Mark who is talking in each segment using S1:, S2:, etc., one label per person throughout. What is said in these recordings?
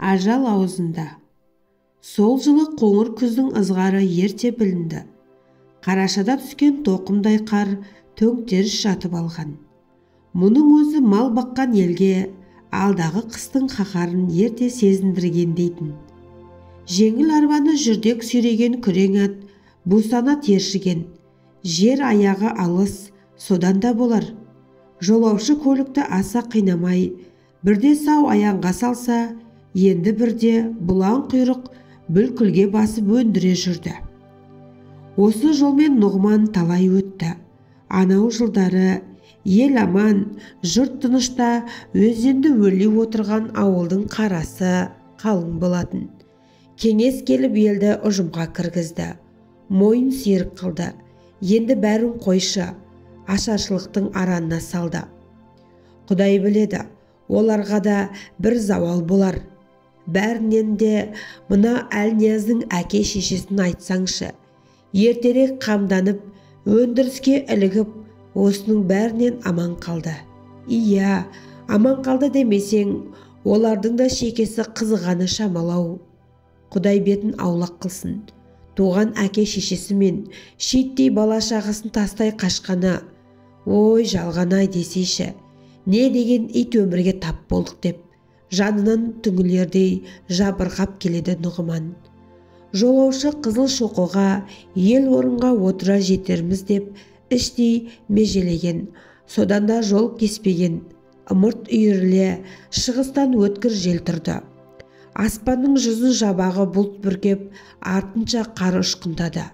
S1: Ажал аузында. Сол жылы қоңыр күздің ызғары ерте білінді. Қарашада түскен тоқымдай қар төңтеріс жатып алған. Мұның өзі мал баққан елге алдағы қыстың қаһарын ерте сезіндірген дейтін. Жеңіл арбаны жүрдек сүйреген күрең ат бусана тершіген. Жер аяғы алыс, содан да болар. Жолаушы көлікті аса қинамай, бірде сау аяңға салса, енді бірде бұлаң құйрық бүлкілге басып өндіре жүрді. Осы жолмен Нұғман талай өтті. Анау жылдары ел аман, жұрт тынышта өзенді өлі отырған ауылдың қарасы қалың болатын. Кеңес келіп елді ұжымға кіргізді. Мойын серік қылды. Енді бәрін қойшы, ашаршылықтың аранына салды. Құдай біледі, оларға да бір зауал болар. Бәрінен де мына Әлнияздың әке-шешесін айтсаңшы. Ертерек қамданып, өндіріске ілігіп, осының бәрінен аман қалды. Иә, аман қалды демесең, олардың да шекесі қызығаны шамалау. Құдай бетін аулақ қылсын. Туған әке-шешесі мен шиеттей бала-шағасын тастай қашқаны. Ой, жалған-ай десейші, не деген ит өмірге тап болдық деп, жанынан түңілердей жабырқап келеді Нұғман. Жолаушы қызыл шоқыға ел орынға отыра жетерміз деп іштей межелеген, содан да жол кеспеген. Ымырт үйіріле шығыстан өткір жел тұрды. Аспанның жүзін жабағы бұлт бүркеп, артынша қар ұшқындады.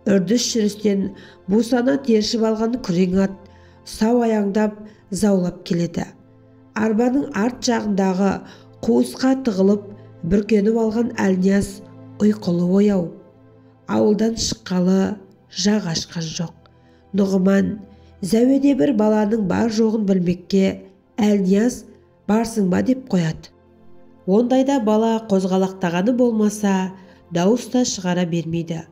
S1: Үрдіс жүрістен бусана тершіп алған күрең ат сау аяңдап заулап келеді. Арбаның арт жағындағы қуысқа тығылып бүркеніп алған Әлнияз ұйқылы ояу. Ауылдан шыққалы жақ ашқан жоқ. Нұғман зәуеде бір баланың бар жоғын білмекке Әлнияз барсың ба деп қояды. Ондайда бала қозғалақтағаны болмаса, дауыс та шығара бермейді.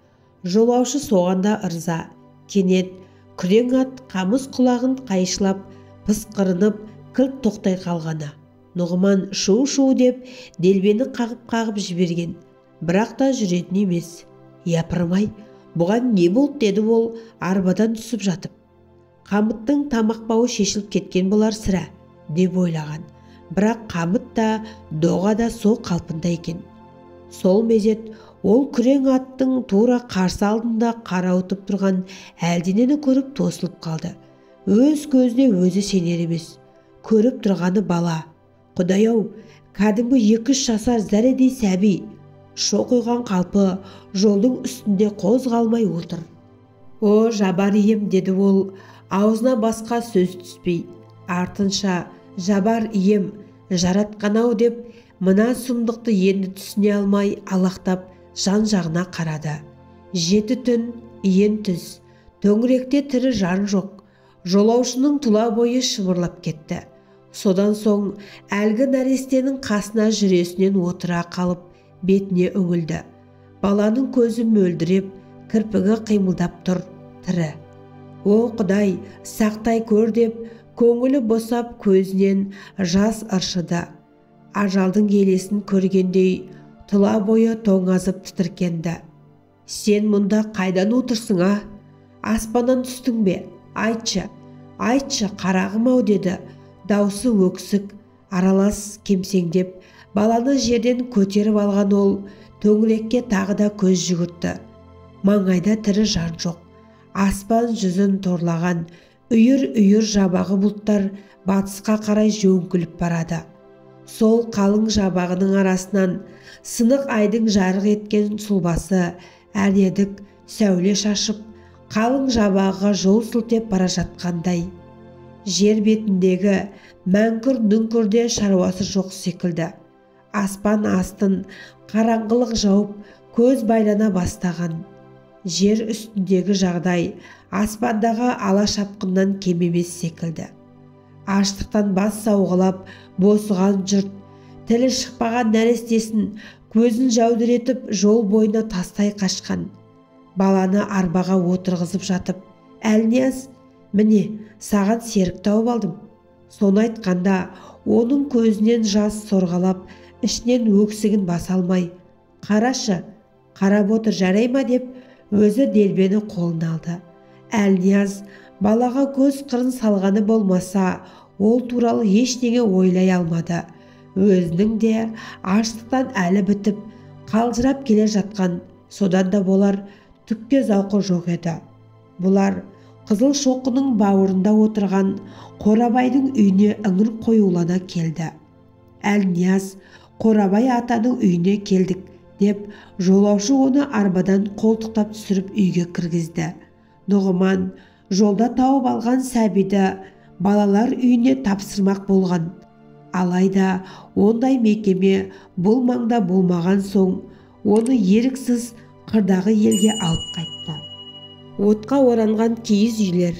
S1: Жолаушы соғанда ырза. Кенет күрең ат қамыс құлағын қайшылап, пысқырынып, кілт тоқтай қалғаны. Нұғман шу-шу деп делбені қағып-қағып жіберген. Бірақ та жүретін емес. Япырмай, бұған не болды деді ол арбадан түсіп жатып. Қамыттың тамақбауы шешіліп кеткен болар сірә деп ойлаған. Бірақ қамыт та доға да сол қалпында екен. Сол мезет ол күрең аттың тура қарсы алдында қарауытып тұрған әлденені көріп тосылып қалды. Өз көзіне өзі сенер емес. Көріп тұрғаны бала. Құдай-ау, кәдімгі 2-3 жасар зәредей сәби. Шоқиған қалпы жолдың үстінде қозғалмай отыр. О, жабар ием, деді ол, аузына басқа сөз түспей. Артынша, жабар ием, жаратқан-ау деп, мына сұмдықты енді түсіне алмай алақтап жан-жағына қарады. 7 түн, иен түз, төңіректе тірі жан жоқ. Жолаушының тұла бойы шымырлап кетті. Содан соң әлгі нәрестенің қасына жүресінен отыра қалып, бетіне үңілді. Баланың көзі мөлдіреп, кірпігі қимылдап тұр, тірі. О, Құдай, сақтай көр деп, көңілі босап көзінен жас ыршыды. Ажалдың елесін көргендей, тұла бойы тоңазып тітіркенді. Сен мұнда қайдан отырсың, а? Аспаннан түстің бе? Айтшы, қарағым-ау, деді. Даусы өксік, аралас кемсеңдеп, баланы жерден көтеріп алған ол төңірекке тағы да көз жүгіртті. Маңайда тірі жан жоқ. Аспан жүзін торлаған үйір-үйір жабағы бұлттар батысқа қарай жөңкіліп барады. Сол қалың жабағының арасынан сынық айдың жарық еткен сұлбасы әрнедік сәуле шашып, қалың жабағыға жол сілтеп бара жатқандай. Жер бетіндегі мәңкүр-нүңкірде шаруасы жоқ секілді. Аспан астын қараңғылық жауып, көз байлана бастаған. Жер үстіндегі жағдай аспандағы ала шапқыннан кем емес секілді. Аштықтан бас сауғалап босыған жұрт, тілі шықпаған нәрестесін көзін жәудіретіп жол бойына тастай қашқан. Баланы арбаға отырғызып жатып, Әлнияз, міне, саған серік тауып алдым. Соны айтқанда, оның көзінен жас сорғалап, ішінен өксігін баса алмай, «Қарашы, қарап отыр, жарай ма?» деп өзі делбені қолына алды. Әлнияз балаға көз қырын салғаны болмаса, ол туралы ештеңе ойлай алмады. Өзінің де аштықтан әлі бітіп, қалжырап келе жатқан, содан да болар түкке зауқы жоқ еді. Бұлар қызыл шоқының бауырында отырған Қорабайдың үйіне ыңыр қоюлана келді. Әлнияз «Қорабай атаның үйіне келдік» деп, жолаушы оны арбадан қолтықтап түсіріп үйге кіргізді. Нұғыман жолда тауып алған сәбиді балалар үйіне тапсырмақ болған. Алайда ондай мекеме бұл маңда болмаған соң, оны еріксіз қырдағы елге алып қайтты. Отқа оранған киіз үйлер,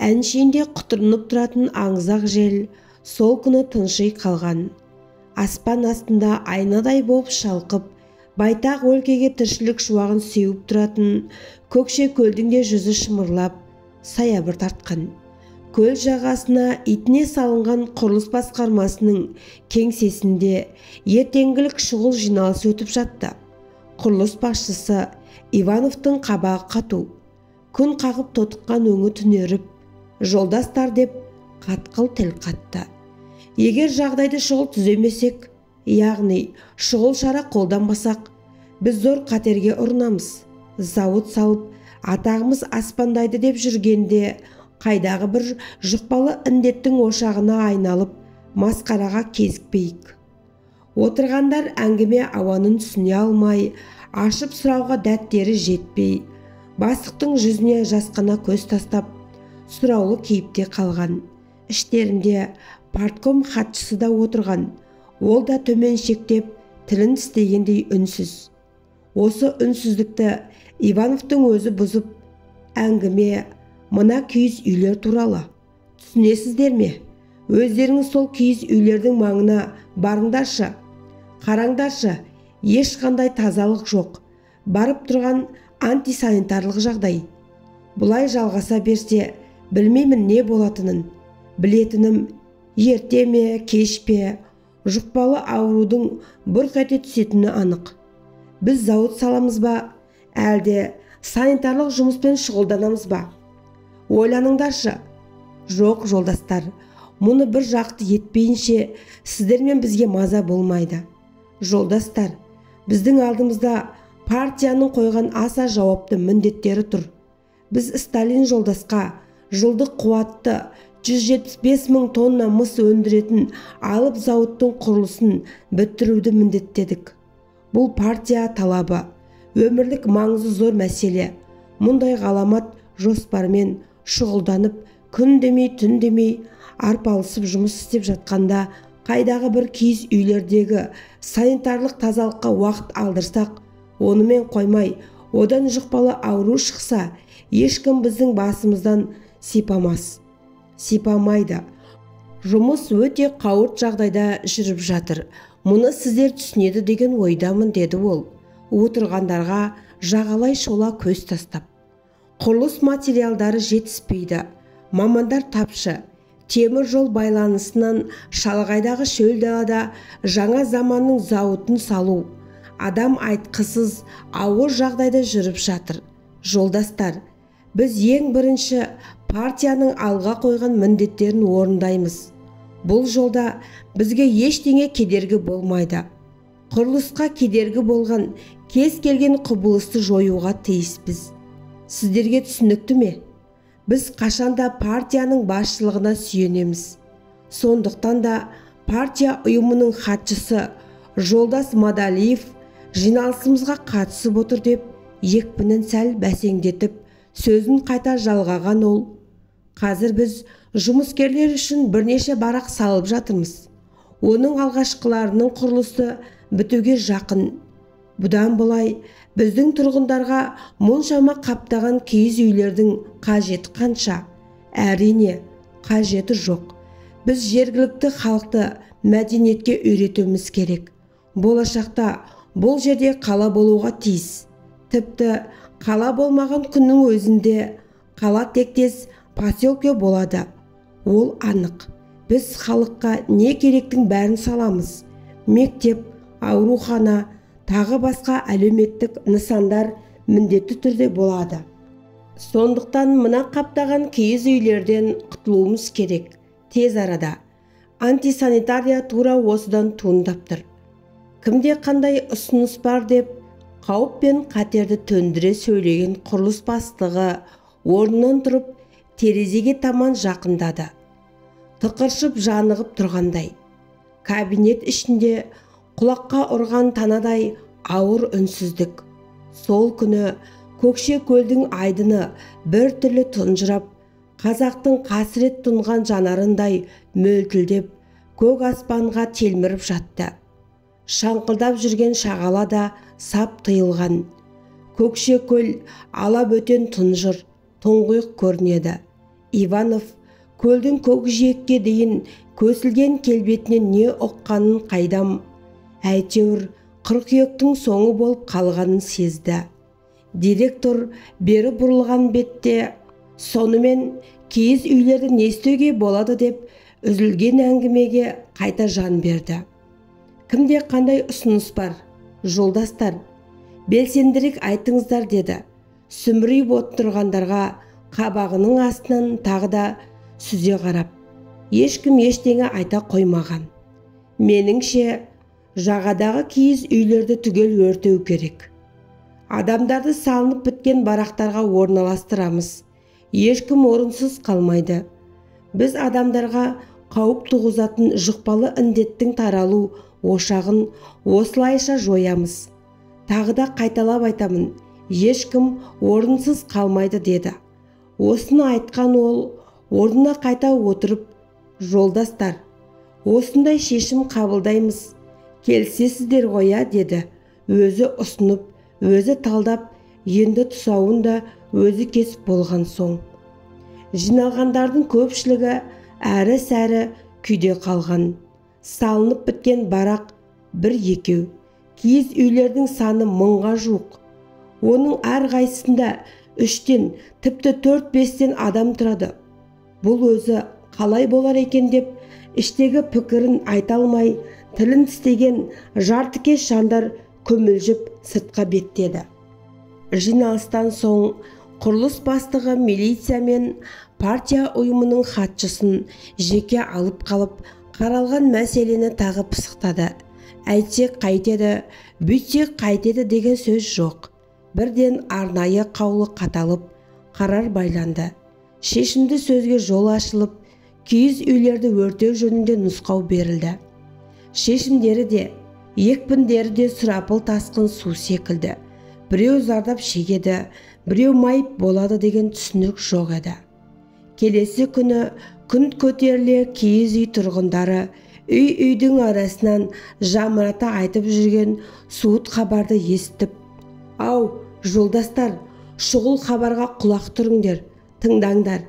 S1: әншейінде құтырынып тұратын аңызақ жел сол күні тынши қалған. Аспан астында айнадай болып шалқып, байтақ өлкеге тіршілік шуағын сеуіп тұратын көкше көлдің де жүзі шымырлап, саябыр тартқан. Көл жағасына итіне салынған құрылыс басқармасының кеңсесінде ертеңгілік шұғыл жиналыс өтіп жатты. Құрылыс басшысы Ивановтың қабағы қату, күн қағып тотыққан өңі түнеріп, «Жолдастар» деп қатқыл тіл қатты. Егер жағдайды шұғыл түземесек, яғни шұғыл шара қолданбасақ, біз зор қатерге ұрынамыз. Зауыт салып, атағымыз аспандайды деп жүргенде, қайдағы бір жұқпалы індеттің ошағына айналып, масқараға кезікпейік. Отырғандар әңгіме ауанын түсіне алмай, ашып сұрауға дәттері жетпей, бастықтың жүзіне жасқана көз тастап, сұраулы кейіпте қалған. Іштерінде партком хатшысы да отырған. Ол да төменшектеп, тілін тістегендей үнсіз. Осы үнсіздікті Ивановтың өзі бұзып, әңгіме мына киіз үйлер туралы. Түсінесіздер ме? Өздеріңіз сол киіз үйлердің маңына барыңдаршы. Қараңдаршы, ешқандай тазалық жоқ. Барып тұрған антисанитарлық жағдай. Бұлай жалғаса берсе, білмеймін не болатынын. Білетінім, ерте ме, кеш пе, жұқпалы аурудың бұрқ ете түсетіні анық. Біз зауыт саламыз ба, әлде санитарлық жұмыспен шұғылданамыз ба? Ойланыңдаршы. Жоқ, жолдастар, мұны бір жақты етпейінше сіздермен бізге маза болмайды. Жолдастар, біздің алдымызда партияның қойған аса жауапты міндеттері тұр. Біз Сталин жолдасқа жылдық қуатты 175 000 тонна мыс өндіретін алып зауыттың құрылысын бітіруді міндеттедік. Бұл партия талабы, өмірлік маңызы зор мәселе. Мұндай ғаламат жоспармен шұғылданып, күн демей, түн демей арпалысып жұмыс істеп жатқанда, қайдағы бір киіз үйлердегі санитарлық тазалыққа уақыт алдырсақ, онымен қоймай, одан жұқпалы ауру шықса, ешкім біздің басымыздан сипамайды. Жұмыс өте қауырт жағдайда жүріп жатыр. Мұны сіздер түсінеді деген ойдамын, деді ол, отырғандарға жағалай шола көз тастап. Құрылыс материалдары жетіспейді. Мамандар тапшы. Темір жол байланысынан шалғайдағы шөл далада жаңа заманның зауытын салу. Адам айтқысыз ауыр жағдайда жүріп жатыр. Жолдастар, біз ең бірінші партияның алға қойған міндеттерін орындаймыз. Бұл жолда бізге ештеңе кедергі болмайды. Құрылысқа кедергі болған кез келген құбылысты жоюға тиіспіз. Сіздерге түсінікті ме? Біз қашанда партияның басшылығына сүйенеміз. Сондықтан да партия ұйымының хатшысы Жолдас Мадалиев жиналысымызға қатысып отыр деп, екпінін сәл бәсеңдетіп, сөзін қайта жалғаған ол. Қазір біз жұмыскерлер үшін бірнеше барақ салып жатырмыз. Оның алғашқыларының құрылысы бітуге жақын. Бұдан былай біздің тұрғындарға мұншама қаптаған киіз үйлердің қажеті қанша? Әрине, қажеті жоқ. Біз жергілікті халықты мәдениетке үйретуіміз керек. Болашақта бұл жерде қала болуға тиіс. Тіпті қала болмаған күннің өзінде қала тектес поселке болады. Ол анық. Біз халыққа не керектің бәрін саламыз.
S2: мектеп, аурухана, тағы басқа әлеуметтік нысандар міндетті түрде болады. Сондықтан мына қаптаған киіз үйлерден құтылуымыз керек. Тез арада. Антисанитария тура осыдан туындап тұр. Кімде қандай ұсыныс бар деп қауіп пен қатерді төндіре сөйлеген құрылыс бастығы орнынан тұрып терезеге таман жақындады. Тықыршып жанығып тұрғандай. Кабинет ішінде құлаққа ұрған танадай ауыр үнсіздік. Сол күні Көкше көлдің айдыны бір түрлі тұнжырап, қазақтың қасірет тұнған жанарындай мөлтілдеп, көк аспанға телміріп жатты. Шаңқылдап жүрген шағала да сап тыйылған. Көкше көл ала бөтен тұнжыр, тұңғиық көрінеді. Иванов көлдің көкжиекке дейін көсілген келбетінен не ұққанын қайдам. Әйтеуір қыркүйектің соңы болып қалғанын сезді. Директор бері бұрылған бетте сонымен киіз үйлерді не істеуге болады деп үзілген әңгімеге қайта жан берді. Кімде қандай ұсыныс бар? Жолдастар, белсендірек айтыңыздар деді. Сүмірейіп отырғандарға қабағының астынан тағы да сүзе қарап. Ешкім ештеңе айта қоймаған. Меніңше, жағадағы киіз үйлерді түгел өртеу керек. Адамдарды салынып біткен барақтарға орналастырамыз. Ешкім орынсыз қалмайды. Біз адамдарға қауіп туғызатын жұқпалы індеттің таралу ошағын осылайша жоямыз. Тағы да қайталап айтамын, ешкім орынсыз қалмайды деді. Осыны айтқан ол орнына қайта отырып, жолдастар, осындай шешім қабылдаймыз. Келісесіздер ғой, деді. Өзі ұсынып, өзі талдап, енді тұсауын да өзі кесіп болған соң. Жиналғандардың көпшілігі әрі-сәрі күйде қалған. Салынып біткен барақ бір-екеу. Киіз үйлердің саны 1000-ға жуық. Оның әрқайсысында 3-тен, тіпті 4-5-тен адам тұрады. Бұл өзі қалай болар екен деп, іштегі пікірін айта алмай, тілін тістеген жартыкеш жандар көмілжіп сыртқа беттеді. Жиналыстан соң құрылыс бастығы милиция мен партия ұйымының хатшысын жеке алып қалып, қаралған мәселені тағы пысықтады. Әйтсек қайтеді, бүйтсек қайтеді деген сөз жоқ. Бірден арнайы қаулы қаталып, қарар байланды. Шешімді сөзге жол ашылып, киіз үйлерді өртеу жөнінде нұсқау берілді. Шешімдері де, екпіндері де сұрапыл тасқын су секілді. Біреу зардап шегеді, біреу майып болады деген түсінік жоқ еді. Келесі күні күн көтеріле киіз үй тұрғындары үй-үйдің арасынан жамырата айтып жүрген суыт хабарды естіп, «Ау, жолдастар, шұғыл хабарға құлақ тұрыңдар, тыңдаңдар.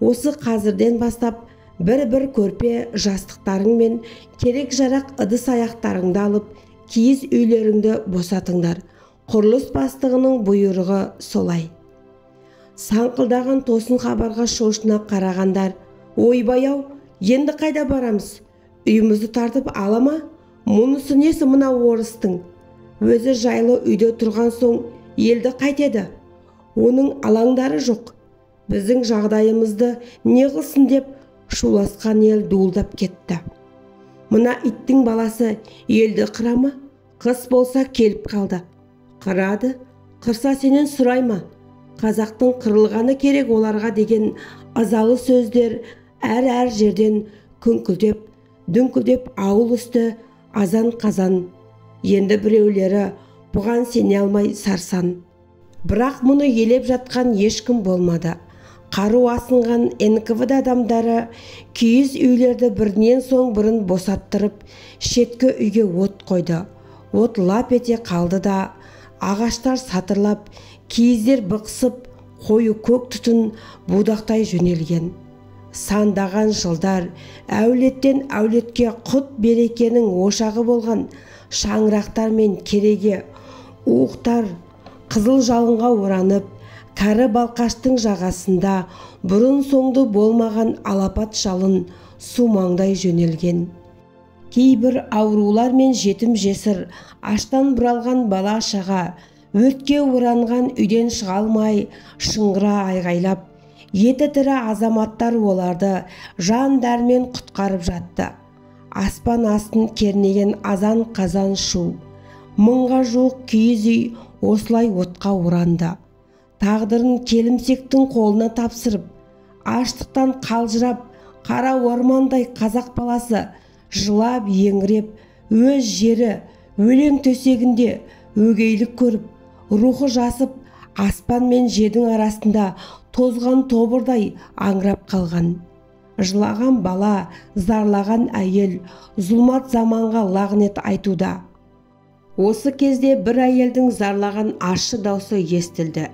S2: Осы қазірден бастап бір-бір көрпе жастықтарың мен керек-жарақ ыдыс-аяқтарыңды алып, киіз үйлеріңді босатыңдар. Құрылыс бастығының бұйрығы солай». Саңқылдаған тосын хабарға шошына қарағандар, «Ойбай-ау, енді қайда барамыз? Үйімізді тартып ала ма? Мұнысы несі мына орыстың? Өзі жайлы үйде тұрған соң елді қайтеді? Оның алаңдары жоқ. Біздің жағдайымызды не қылсын» деп шуласқан ел дуылдап кетті. «Мына иттің баласы елді қыра ма? Қыс болса келіп қалды. Қырады, қырса сенен сұрай ма? Қазақтың қырылғаны керек оларға» деген ызалы сөздер әр жерден күңкілдеп, дүңкілдеп ауыл үсті азан-қазан. Енді біреулері бұған сене алмай сарсан. Бірақ мұны елеп жатқан ешкім болмады. Қару асынған НКВД адамдары киіз үйлерді бірінен соң бірін босаттырып, шеткі үйге от қойды. От лап ете қалды да, ағаштар сатырлап, киіздер бықсып, қою көк түтін будақтай жөнелген. Сандаған жылдар әулеттен әулетке құт берекенің ошағы болған шаңырақтар мен кереге, уықтар қызыл жалынға оранып, кәрі балқаштың жағасында бұрын соңды болмаған алапат жалын су маңдай жөнелген. Кейбір аурулар мен жетім жесір, аштан бұралған бала шаға, өртке оранған үйден шыға алмай шыңғыра айғайлап, еті тірі азаматтар оларды жан дәрмен құтқарып жатты. Аспан астын кернеген азан қазан шу, мыңға жуық киіз үй осылай отқа оранды. Тағдырын келімсектің қолына тапсырып, аштықтан қалжырап, қара ормандай қазақ баласы жылап еңіреп, өз жері өлең төсегінде өгейлік көріп, рухы жасып, аспан мен жердің арасында тозған тобырдай аңырап қалған. Жылаған бала, зарлаған әйел зұлмат заманға лағнет айтуда. Осы кезде бір әйелдің зарлаған ащы даусы естілді.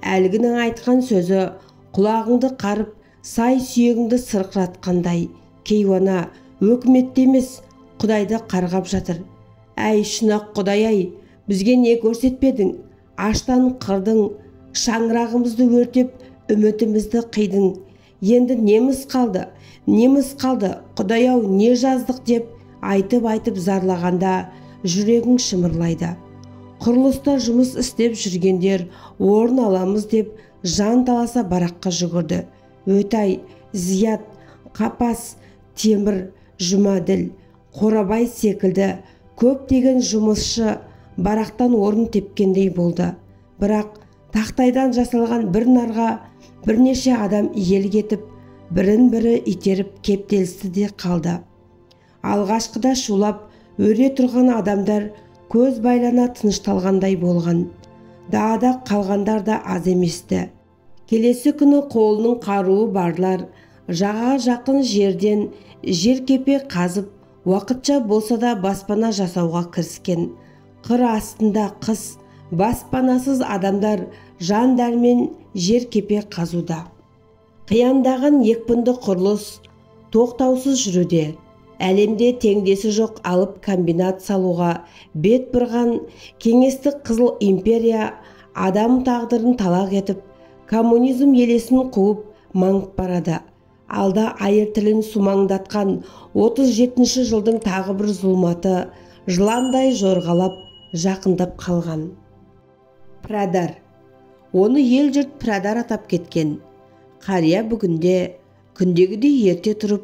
S2: Әлгінің айтқан сөзі құлағыңды қарып, сай сүйегіңді сырқыратқандай. Кейуана өкіметте емес, Құдайды қарғап жатыр. Әй шұнақ Құдай-ай, бізге не көрсетпедің? Аштан қырдың, шаңырағымызды өртеп, үмітімізді қидың. Енді неміз қалды, Құдай-ау, не жаздық деп айтып зарлағанда жүрегің шымырлайды. Құрылыста жұмыс істеп жүргендер орын аламыз деп жан таласа бараққа жүгірді. Өтай, Зият, Қапас, Темір, Жұмаділ, Қорабай секілді көптеген жұмысшы барақтан орын тепкендей болды. Бірақ тақтайдан жасалған бір нарға бірнеше адам иелік етіп, бірін-бірі итеріп кептелісті де қалды. Алғашқыда шулап өре тұрған адамдар көз байлана тынышталғандай болған. Далада қалғандар да аз еместі. Келесі күні қолының қаруы барлар жағаға жақын жерден жеркепе қазып, уақытша болса да баспана жасауға кіріскен. Қыр астында қыс, баспанасыз адамдар жан дәрмен жеркепе қазуда. Қияндаған екпінді құрылыс тоқтаусыз жүруде. Әлемде теңдесі жоқ алып комбинат салуға бет бұрған кеңестік Қызыл империя адам тағдырын талақ етіп, коммунизм елесін қуып маңып барады. Алда айыр тілін сумаңдатқан 37-ші жылдың тағы бір зұлматы жыландай жорғалап жақындап қалған. Прадар. Оны ел жұрт Прадар атап кеткен. Қария бүгінде күндегідей ерте тұрып,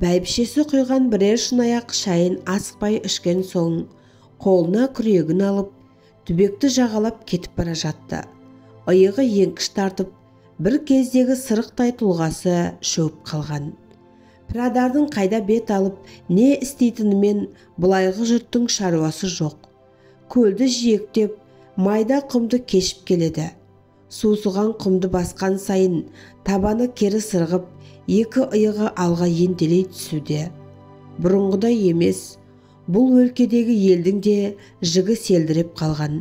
S2: бәйбішесі құйған бірер шынаяқ шайын асықпай ішкен соң, қолына күрегін алып, түбекті жағалап кетіп бара жатты. Иығы еңкіш тартып, бір кездегі сырықтай тұлғасы шөп қалған. Прадардың қайда бет алып, не істейтінімен бұлайғы жұрттың шаруасы жоқ. Көлді жиектеп, майда құмды кешіп келеді. Сусыған құмды басқан сайын табаны кері сырғып, екі иығы алға ентелей түсуде. Бұрынғыдай емес, бұл өлкедегі елдің де жігі селдіреп қалған.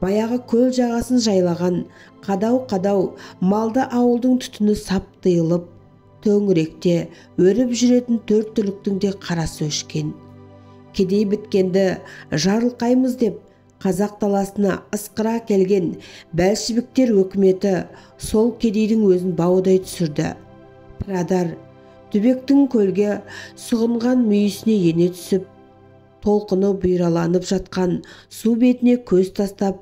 S2: Баяғы көл жағасын жайлаған қадау-қадау малды ауылдың түтіні сап тыйылып, төңіректе өріп жүретін төрт түліктің де қарасы өшкен. Кедей біткенді жарылқаймыз деп қазақ даласына ысқыра келген бәлшібіктер өкіметі сол кедейдің өзін баудай түсірді. Прадар түбектің көлге сұғынған мүйісіне ене түсіп, толқыны бұйраланып жатқан су бетіне көз тастап,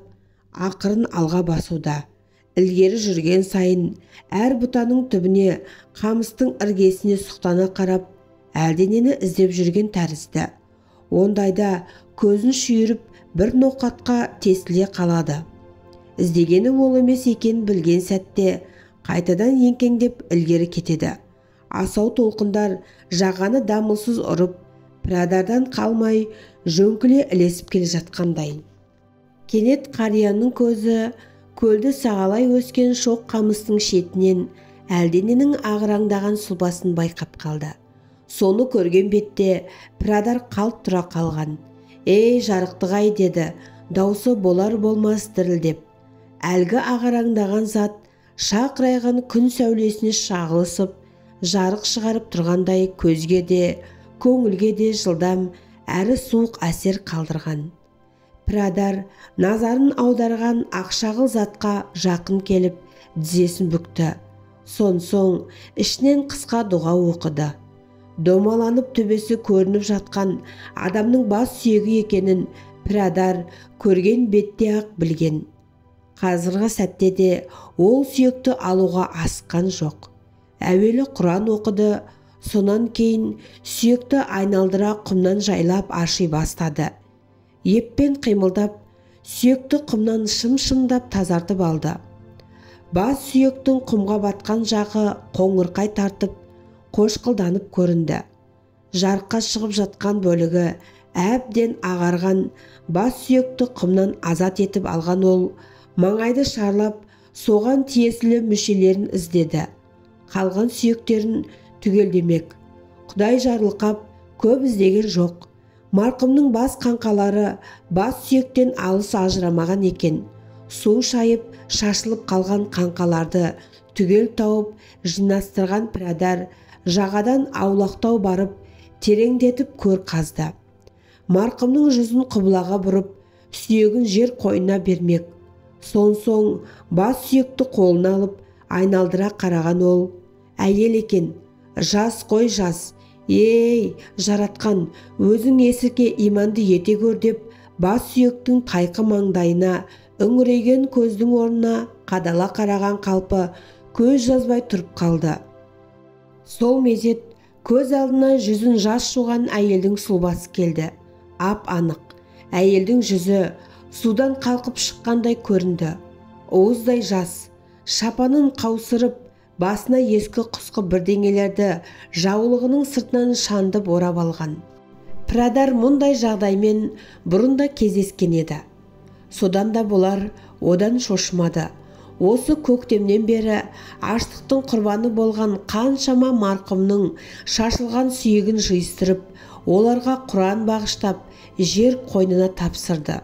S2: ақырын алға басуда. Ілгері жүрген сайын әр бұтаның түбіне, қамыстың іргесіне сұқтана қарап, әлденені іздеп жүрген тәрізді. Ондайда көзін шүйіріп бір ноқатқа тесіле қалады. Іздегені ол емес екен білген сәтте қайтадан еңкеңдеп ілгері кетеді. Асау толқындар жағаны дамылсыз ұрып, Прадардан қалмай жөңкіле ілесіп келе жатқандай. Кенет қарияның көзі көлді сағалай өскен шоқ қамыстың шетінен әлдененің ағыраңдаған сұлбасын байқап қалды. Соны көрген бетте Прадар қалт тұра қалған. «Ей, жарықтық-ай!» деді, даусы болар-болмас дірілдеп. Әлгі ағыраңдаған зат шақырайған күн сәулесіне шағылысып, жарық шығарып тұрғандай көзге де, көңілге де жылдам әрі суық әсер қалдырған. Прадар назарын аударған ақшағыл затқа жақын келіп, тізесін бүкті. Соң ішінен қысқа дұға оқыды. домаланып төбесі көрініп жатқан адамның бас сүйегі екенін пірадар көрген бетте-ақ білген. Қазіргі сәтте де ол сүйекті алуға асыққан жоқ. Әуелі Құран оқыды, сонан кейін сүйекті айналдыра құмнан жайлап арши бастады. Еппен қимылдап, сүйекті құмнан шым-шымдап тазартып алды. Бас сүйектің құмға батқан жағы қоңырқай тартып, қошқылданып көрінді. Жарыққа шығып жатқан бөлігі әбден ағарған бас сүйекті құмнан азат етіп алған ол, маңайды шарлап, соған тиесілі мүшелерін іздеді. Қалған сүйектерін түгелдемек. Құдай жарылқап, көп іздеген жоқ. Марқұмның бас қаңқалары бас сүйектен алыс ажырамаған екен. Су шайып, шашылып қалған қаңқаларды түгел тауып, жинастырған пірадар жағадан аулақтау барып, тереңдетіп көр қазды. Марқұмның жүзін құбылаға бұрып, сүйегін жер қойнына бермек. Соң бас сүйекті қолына алып, айналдыра қараған ол, әйел екен. Жас қой жас. Ей, жаратқан, өзің есірке иманды ете көр деп, бас сүйектің тайқы маңдайына, үңірейген көздің орнына қадала қараған қалпы көз жазбай тұрып қалды. Сол мезет көз алдына жүзін жас жуған әйелдің сұлбасы келді. Ап-анық. Әйелдің жүзі судан қалқып шыққандай көрінді. Уыздай жас. Шапанын қаусырып, басына ескі құсқы бірдеңелерді жаулығының сыртынан шандып орап алған. Пірадар мұндай жағдаймен бұрында кездескен еді. Содан да болар одан шошымады. Осы көктемнен бері аштықтың құрбаны болған қаншама марқұмның шашылған сүйегін жиыстырып, оларға Құран бағыштап, жер қойнына тапсырды.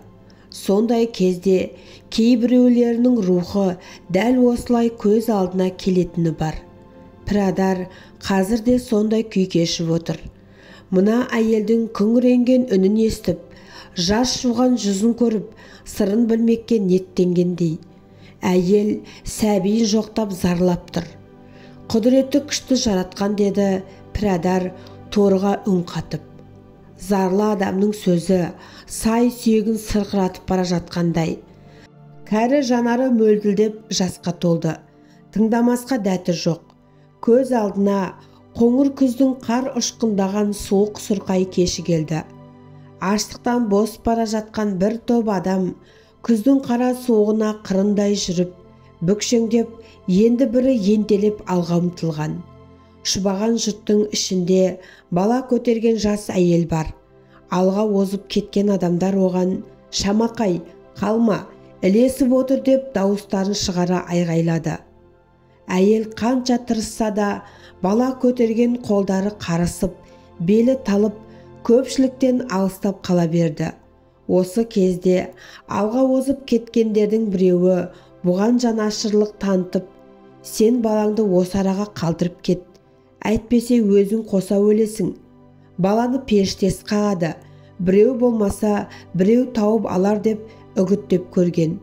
S2: Сондай кезде кейбіреулерінің рухы дәл осылай көз алдына келетіні бар. Пірадар қазір де сондай күй кешіп отыр. Мына әйелдің күңіренген үнін естіп, жас жуған жүзін көріп, сырын білмекке ниеттенгендей. Әйел сәбиін жоқтап зарлап тұр. Құдіреті күшті жаратқан деді пірадар торға үн қатып. Зарлы адамның сөзі сай сүйегін сырқыратып бара жатқандай. Кәрі жанары мөлділдеп жасқа толды. Тыңдамасқа дәті жоқ. Көз алдына қоңыр күздің қар ұшқындаған суық сұрқай кеші келді. Аштықтан бос бара жатқан бір топ адам күздің қара суығына қырындай жүріп, бүкшеңдеп, енді бірі ентелеп алға ұмтылған. Шұбаған жұрттың ішінде бала көтерген жас әйел бар. Алға озып кеткен адамдар оған «Шамақай, қалма, ілесіп отыр» деп дауыстарын шығара айғайлады. Әйел қанша тырысса да бала көтерген қолдары қарысып, белі талып, көпшіліктен алыстап қала берді. Осы кезде алға озып кеткендердің біреуі бұған жанашырлық танытып, «Сен балаңды осы араға қалдырып кет, әйтпесе өзің қоса өлесің. Баланы періштесі қағады, біреу болмаса біреу тауып алар» деп үгіттеп көрген.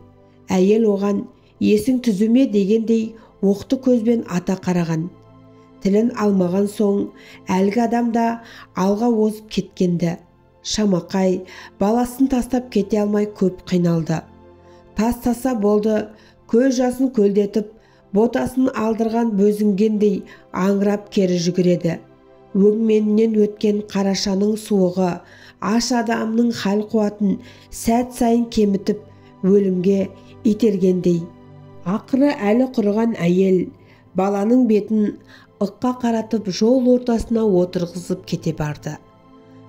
S2: Әйел оған «Есің түзуме» дегендей оқты көзбен ата қараған. Тілін алмаған соң әлгі адам да алға озып кеткенді. Шамақай баласын тастап кете алмай көп қиналды. Тастаса болды, көз жасын көлдетіп, ботасын алдырған бөзінгендей аңырап кері жүгіреді. Өңменінен өткен қарашаның суығы аш адамның хал қуатын сәт сайын кемітіп, өлімге itергендей. Ақыры әлі құрыған әйел баланың бетін ыққа қаратып жол ортасына отырғызып кете барды.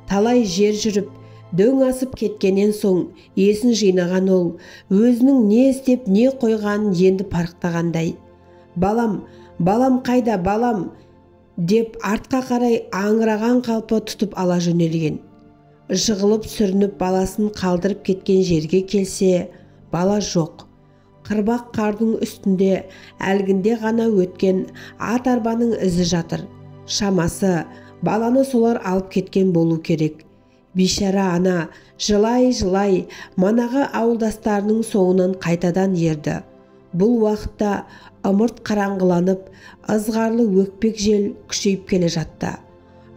S2: Талай жер жүріп, дөң асып кеткеннен соң есін жинаған ол өзінің не істеп не қойғанын енді парықтағандай. «Балам, балам қайда, балам?» деп артқа қарай аңыраған қалпы тұтып ала жөнелген. Жығылып сүрініп баласын қалдырып кеткен жерге келсе, бала жоқ. Қырбақ қардың үстінде әлгінде ғана өткен ат арбаның ізі жатыр. Шамасы баланы солар алып кеткен болу керек. Бишара ана жылай-жылай манағы ауылдастарының соңынан қайтадан ерді. Бұл уақытта ымырт қараңғыланып, ызғарлы өкпек жел күшейіп келе жатты.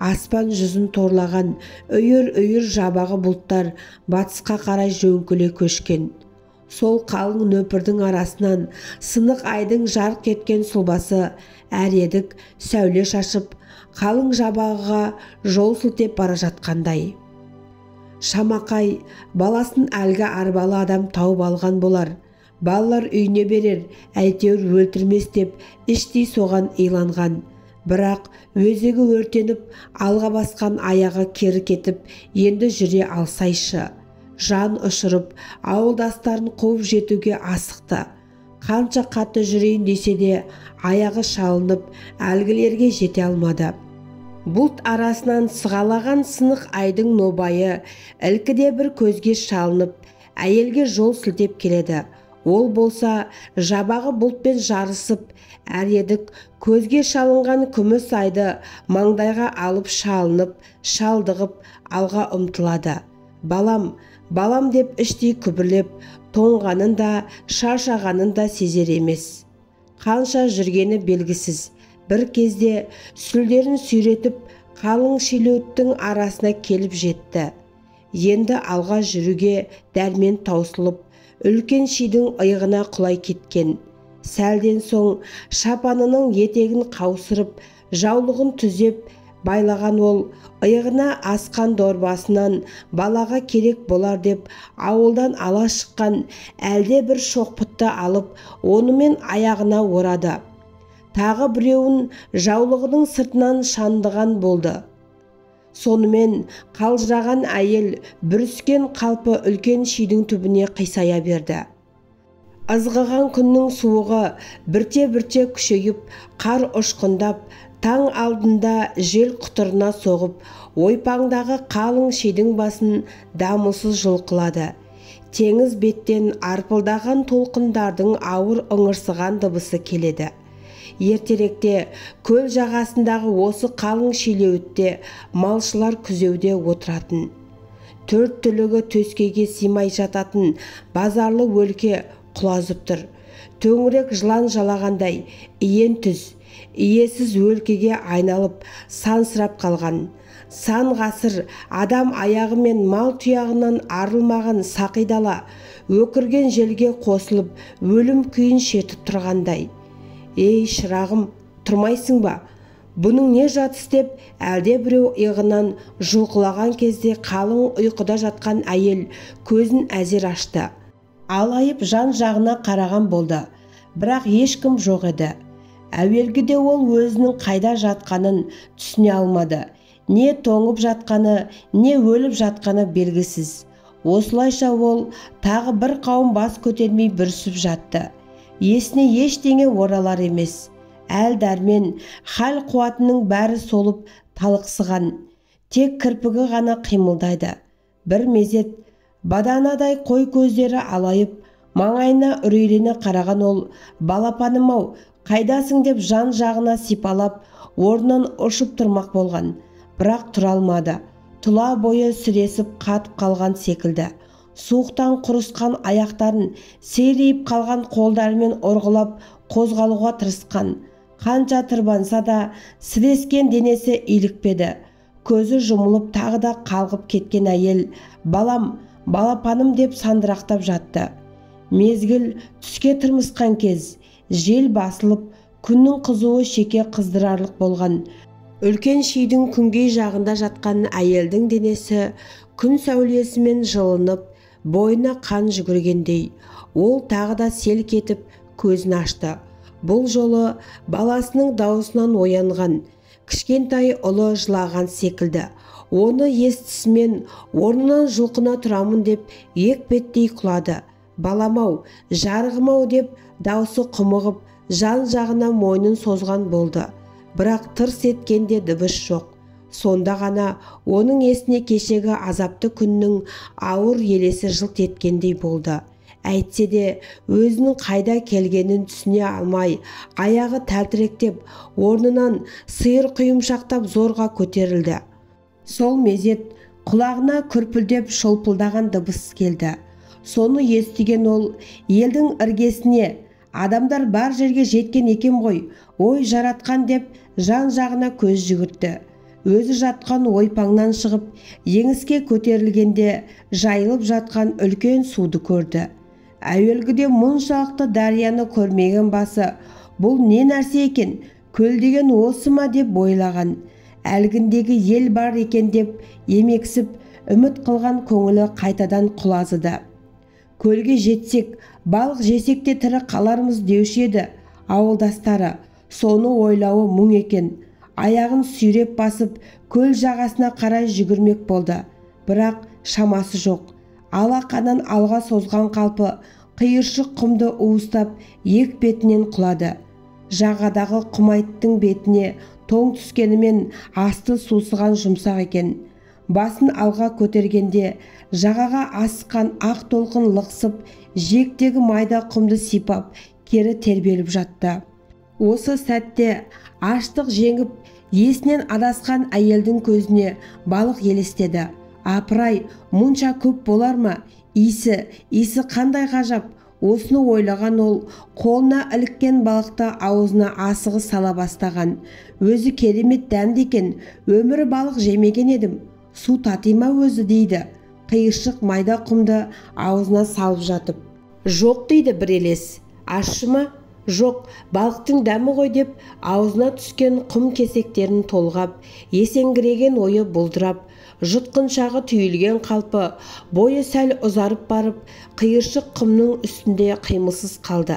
S2: Аспан жүзін торлаған үйір-үйір жабағы бұлттар батысқа қарай жөңкіле көшкен. Сол қалың нөпірдің арасынан сынық айдың жарқ еткен сұлбасы әредік сәуле шашып, қалың жабағыға жол сілтеп бара жатқандай. Шамақай баласын әлгі арбалы адам тауып алған болар. Балалар үйіне берер, әйтеуір өлтірмес деп іштей соған иланған. Бірақ өзегі өртеніп, алға басқан аяғы кері кетіп, енді жүре алсайшы. Жан ұшырып, ауылдастарын қуып жетуге асықты. Қанша қатты жүрейін десе де, аяғы шалынып, әлгілерге жете алмады. Бұлт арасынан сығалаған сынық айдың нобайы ілкіде бір көзге шалынып, әйелге жол сілтеп келеді. Ол болса жабағы бұлтпен жарысып, әредік көзге шалынған күміс айды маңдайға алып шалынып, шалдығып алға ұмтылады. Балам, балам деп іштей күбірлеп, тоңғанын да, шаршағанын да сезер емес. Қанша жүргені белгісіз. Бір кезде сүлдерін сүйретіп, қалың шилеуіттің арасына келіп жетті. Енді алға жүруге дәрмен таусылып, үлкен шидің иығына құлай кеткен. Сәлден соң шапанының етегін қаусырып, жаулығын түзеп байлаған ол, иығына асқан дорбасынан балаға керек болар деп ауылдан ала шыққан әлде бір шоқпытты алып, онымен аяғына орады. Тағы біреуін жаулығының сыртынан шандыған болды. Сонымен қалжыраған әйел бүріскен қалпы үлкен шидің түбіне қисая берді. Ызғыған күннің суығы бірте-бірте күшейіп, қар ұшқындап, таң алдында жел құтырына соғып, ойпаңдағы қалың шидің басын дамылсыз жұлқылады. Теңіз беттен арпылдаған толқындардың ауыр ыңырсыған дыбысы келеді. Ертеректе көл жағасындағы осы қалың шилеуітте малшылар күзеуде отыратын. Төрт түлігі төскейге симай жататын базарлы өлке құлазып тұр. Төңірек жылан жалағандай иен түз, иесіз өлкеге айналып сансырап қалған. Сан ғасыр адам аяғы мен мал тұяғынан арылмаған сақидала өкірген желге қосылып өлім күйін шертіп тұрғандай. Ей шырағым, тұрмайсың ба? Бұның не жатыс деп әлде біреу иығынан жұлқылаған кезде қалың ұйқыда жатқан әйел көзін әзер ашты. Алайып жан жағына қараған болды, бірақ ешкім жоқ еді. Әуелгіде ол өзінің қайда жатқанын түсіне алмады. Не тоңып жатқаны, не өліп жатқаны белгісіз. Осылайша ол тағы бір қауым бас көтермей бүрісіп жатты. Есіне ештеңе оралар емес. Әл дәрмен, хал қуатының бәрі солып талықсыған. Тек кірпігі ғана қимылдайды. Бір мезет баданадай қой көздері алайып, маңайына үрейлене қараған ол, балапаным-ау, қайдасың деп жан жағына сипалап, орнынан ұшып тұрмақ болған. Бірақ тұра алмады. Тұла бойы сүресіп қатып қалған секілді. Суықтан құрысқан аяқтарын сейрейіп қалған қолдарымен ұрғылап қозғалуға тырысқан. Қанша тырбанса да сірескен денесі илікпеді. Көзі жұмылып тағы да қалғып кеткен әйел балам, балапаным деп сандырақтап жатты. Мезгіл түске тырмысқан кез, жел басылып, күннің қызуы шеке қыздырарлық болған. Үлкен шидің күнгей жағында жатқан әйелдің денесі күн сәулесімен жылынып, бойына қан жүгіргендей. Ол тағы да селк етіп көзін ашты. Бұл жолы баласының даусынан оянған. Кішкентай ұлы жылаған секілді. Оны естісімен орнынан жұлқына тұрамын деп екпеттей құлады. Балам-ау, жарығым-ау деп даусы құмығып, жан жағына мойнын созған болды. Бірақ тырс еткенде дыбыс жоқ. Сонда ғана оның есіне кешегі азапты күннің ауыр елесі жылт еткендей болды. Әйтсе де өзінің қайда келгенін түсіне алмай, аяғы тәлтіректеп, орнынан сиыр құйымшақтап зорға көтерілді. Сол мезет құлағына күрпілдеп шолпылдаған дыбыс келді. Соны естіген ол елдің іргесіне, адамдар бар жерге жеткен екен ғой, ой жаратқан деп жан жағына көз жүгіртті. өзі жатқан ойпаңнан шығып еңіске көтерілгенде жайылып жатқан үлкен суды көрді. Әуелгіде мұншалықты дарияны көрмеген басы бұл не нәрсе екен, көл деген осы ма деп ойлаған. Әлгіндегі ел бар екен деп емексіп үміт қылған көңілі қайтадан құлазыды. Көлге жетсек, балық жесек те тірі қалармыз деуші еді ауылдастары. Соны ойлауы мұң екен. Аяғын сүйреп басып көл жағасына қарай жүгірмек болды. Бірақ шамасы жоқ. Алақанын алға созған қалпы қиыршық құмды уыстап екпетінен құлады. Жағадағы құмайттың бетіне тоң түскенімен асты сусыған жұмсақ екен. Басын алға көтергенде жағаға асқан ақ толқын лықсып жиектегі майда құмды сипап кері тербеліп жатты. Осы сәтте аштық жеңіп есінен адасқан әйелдің көзіне балық елестеді. Апырай, мұнша көп болар ма? Иісі қандай ғажап. Осыны ойлаған ол қолына іліккен балықты аузына асығы сала бастаған. Өзі керемет дәмді екен, өмірі балық жемеген едім. Су тати ма өзі дейді. Қиыршық майда құмды аузына салып жатып. Жоқ дейді бір елес. Ащы ма? Жоқ, балықтың дәмі ғой деп аузына түскен құм кесектерін толғап, есеңгіреген ойы бұлдырап, жұтқыншағы түйілген қалпы, бойы сәл ұзарып барып, қиыршық құмның үстінде қимылсыз қалды.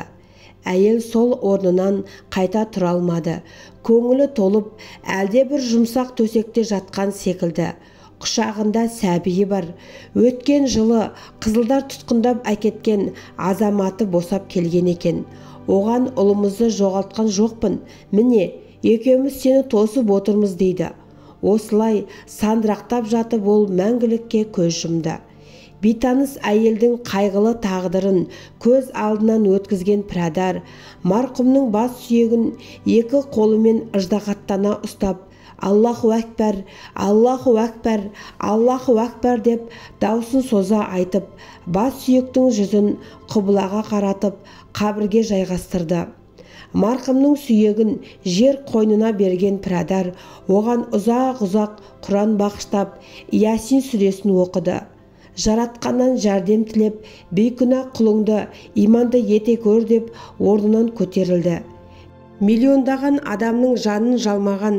S2: Әйел сол орнынан қайта тұра алмады. Көңілі толып, әлде бір жұмсақ төсекте жатқан секілді. Құшағында сәбиі бар. Өткен жылы қызылдар тұтқындап әкеткен азаматы босап келген екен. Оған ұлымызды жоғалтқан жоқпын. Міне, екеуміз сені тосып отырмыз дейді. Осылай сандырақтап жатып ол мәңгілікке көз жұмды. Бейтаныс әйелдің қайғылы тағдырын көз алдынан өткізген пірадар марқұмның бас сүйегін екі қолымен ыждағаттана ұстап, Аллаху әкбар, Аллаху әкбар, Аллаху әкбар деп даусын соза айтып, бас сүйектің жүзін қыбылаға қаратып, қабірге жайғастырды. Марқұмның сүйегін жер қойнына берген пірадар оған ұзақ-ұзақ Құран бағыштап, Ясин сүресін оқыды. Жаратқаннан жәрдем тілеп, бейкүнә құлыңды иманды ете көр деп орнынан көтерілді. Миллиондаған адамның жанын жалмаған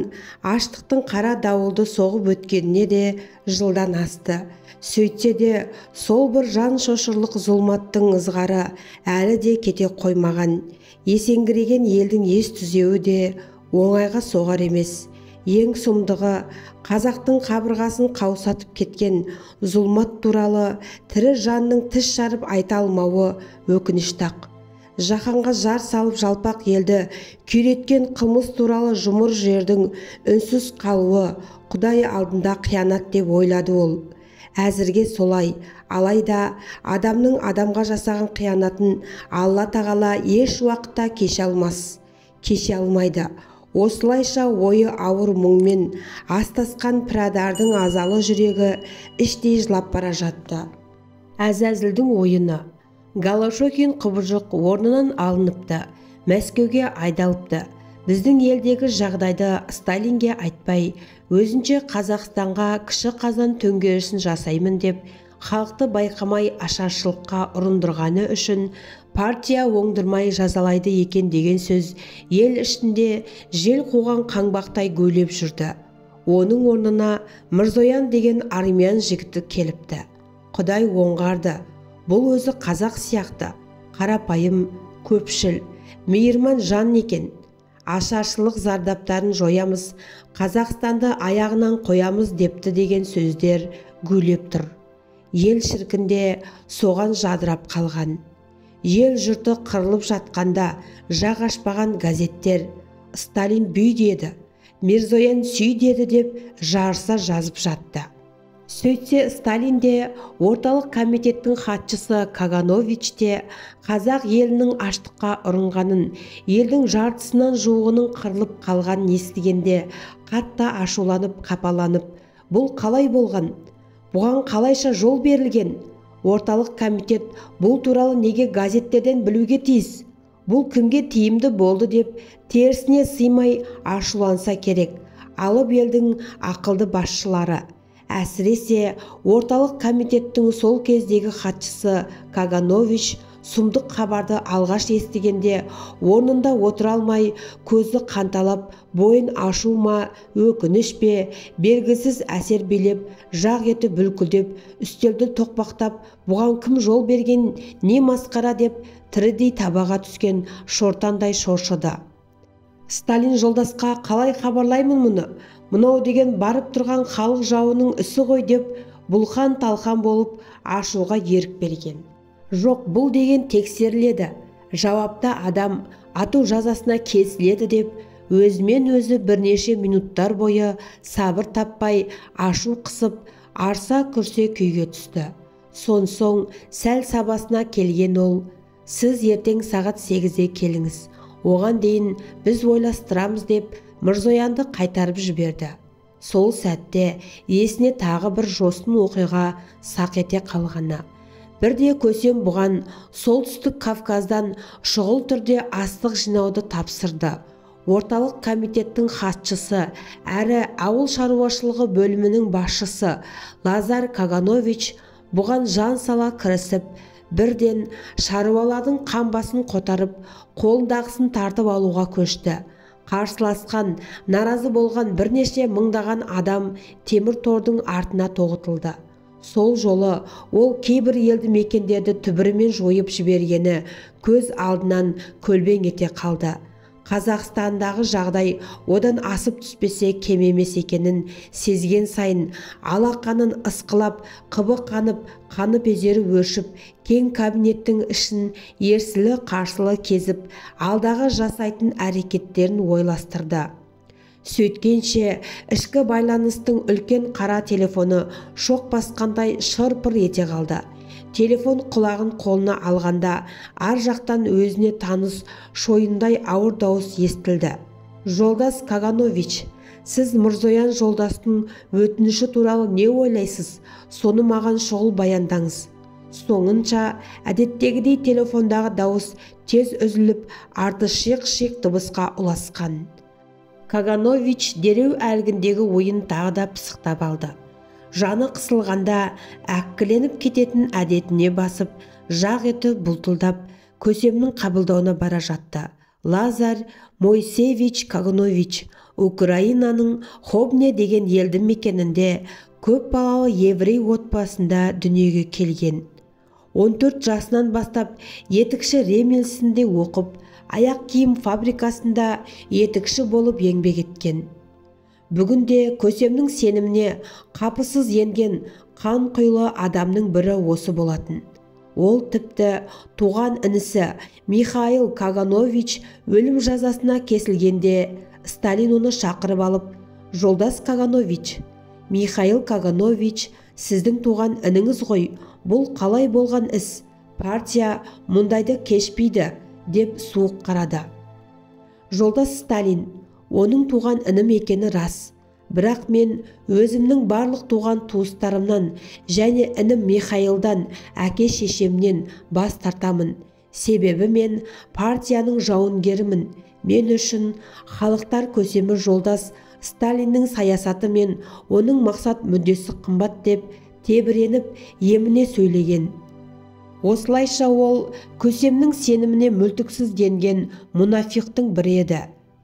S2: аштықтың қара дауылды соғып өткеніне де жылдан асты. Сөйтсе де сол бір жан шошырлық зұлматтың ызғары әлі де кете қоймаған. Есеңгіреген елдің ес түзеуі де оңайға соғар емес. Ең сұмдығы қазақтың қабырғасын қаусатып кеткен зұлмат туралы тірі жанның тіс жарып айта алмауы өкінішті-ақ. Жаһанға жар салып жалпақ елді күйреткен қылмыс туралы жұмыр жердің үнсіз қалуы Құдай алдында қиянат деп ойлады ол. Әзірге солай, алайда адамның адамға жасаған қиянатын Алла тағала еш уақытта кеше алмайды. Осылайша ойы ауыр мұңмен астасқан пірадардың азалы жүрегі іштей жылап бара жатты. Әзәзілдің ойыны. Голошокин құбыжық орнынан алыныпты, Мәскеуге айдалыпты. Біздің елдегі жағдайды Сталинге айтпай, өзінше Қазақстанға кіші қазан төңкерісін жасаймын деп, халықты байқамай ашаршылыққа ұрындырғаны үшін партия оңдырмай жазалайды екен деген сөз ел ішінде жел қуған қаңбақтай гулеп жүрді. Оның орнына Мырзоян деген армян жігіті келіпті. Құдай оңғарды. Бұл өзі қазақ сияқты, қарапайым, көпшіл, мейірман жан екен. Ашаршылық зардаптарын жоямыз, Қазақстанды аяғынан қоямыз депті деген сөздер гулеп тұр. Ел шіркінде соған жадырап қалған. Ел жұрты қырылып жатқанда жақ ашпаған газеттер Сталин бүй деді, Мирзоян сүй деді деп жарыса жазып жатты. Сөйтсе Сталин де, орталық комитеттің хатшысы Каганович те қазақ елінің аштыққа ұрынғанын, елдің жартысынан жуығының қырылып қалғанын естігенде қатты ашуланып, қапаланып, бұл қалай болған? Бұған қалайша жол берілген? Орталық комитет бұл туралы неге газеттерден білуге тиіс? Бұл кімге тиімді болды деп терісіне сыймай ашуланса керек. алып елдің ақылды басшылары, әсіресе орталық комитеттің сол кездегі хатшысы Каганович сұмдық хабарды алғаш естігенде орнында отыра алмай, көзі қанталап, бойын ашу ма, өкініш пе, белгісіз әсер билеп, жақ еті бүлкілдеп, үстелді тоқпақтап, бұған кім жол берген, не масқара деп, тірідей табаға түскен шортандай шоршыды. Сталин жолдасқа қалай хабарлаймын мұны? Мынау деген барып тұрған халық жауының ісі ғой деп, бұлқан-талқан болып ашуға ерік берген. Жоқ, бұл деген тексеріледі, жауапты адам ату жазасына кесіледі деп, өзімен өзі бірнеше минуттар бойы сабыр таппай ашу қысып, арса күрсе күйге түсті. Соң сәл сабасына келген ол: сіз ертең сағат 8-де келіңіз, оған дейін біз ойластырамыз деп Мырзоянды қайтарып жіберді. Сол сәтте есіне тағы бір жосын оқиға сақ ете қалғаны. Бірде Көсем бұған солтүстік Кавказдан шұғыл түрде астық жинауды тапсырды. Орталық комитеттің хатшысы әрі ауыл шаруашылығы бөлімінің басшысы Лазар Каганович бұған жан сала кірісіп, бірден шаруалардың қамбасын қотарып, қолындағысын тартып алуға көшті. Қарсыласқан, наразы болған бірнеше мыңдаған адам темір тордың артына тоғытылды. Сол жолы ол кейбір елді мекендерді түбірімен жойып жібергені көз алдынан көлбең ете қалды. Қазақстандағы жағдай одан асып түспесе кем емес екенін сезген сайын алақанын ысқылап, қыбы қанып безері өршіп, кең кабинеттің ішін ерсілі-қарсылы кезіп, алдағы жасайтын әрекеттерін ойластырды. Сөйткенше ішкі байланыстың үлкен қара телефоны шоқ басқандай шыр-пыр ете қалды. Телефон құлағын қолына алғанда ар жақтан өзіне таныс шойындай ауыр дауыс естілді. Жолдас Каганович, сіз Мырзоян жолдастың өтініші туралы не ойлайсыз? Соны маған шұғыл баяндаңыз. Соңынша әдеттегідей телефондағы дауыс тез үзіліп, арты шиқ-шиқ дыбысқа ұласқан. Каганович дереу әлгіндегі ойын тағы да пысықтап алды. Жаны қысылғанда әккіленіп кететін әдетіне басып, жақ еті бұлтылдап, Көсемнің қабылдауына бара жатты. Лазар Мойсеевич Каганович Украинаның Хобне деген елді мекенінде көп балалы еврей отбасында дүниеге келген. 14 жасынан бастап етікші ремелсінде оқып, аяқ киім фабрикасында етікші болып еңбек еткен. Бүгінде Көсемнің сеніміне қапысыз енген қан құйлы адамның бірі осы болатын. Ол тіпті туған інісі Михаил Каганович өлім жазасына кесілгенде Сталин оны шақырып алып: жолдас Каганович, Михаил Каганович, сіздің туған ініңіз ғой, бұл қалай болған іс? Партия мұндайды кешпейді деп суық қарады. Жолдас Сталин, оның туған інім екені рас, бірақ мен өзімнің барлық туған туыстарымнан және інім Михаилдан, әке-шешемнен бас тартамын. Себебі мен партияның жауынгерімін. Мен үшін халықтар көсемі жолдас Сталиннің саясаты мен оның мақсат мүддесі қымбат деп тебіреніп еміне сөйлеген. Осылайша ол Көсемнің сеніміне мүлтіксіз денген мұнафиқтың бірі еді.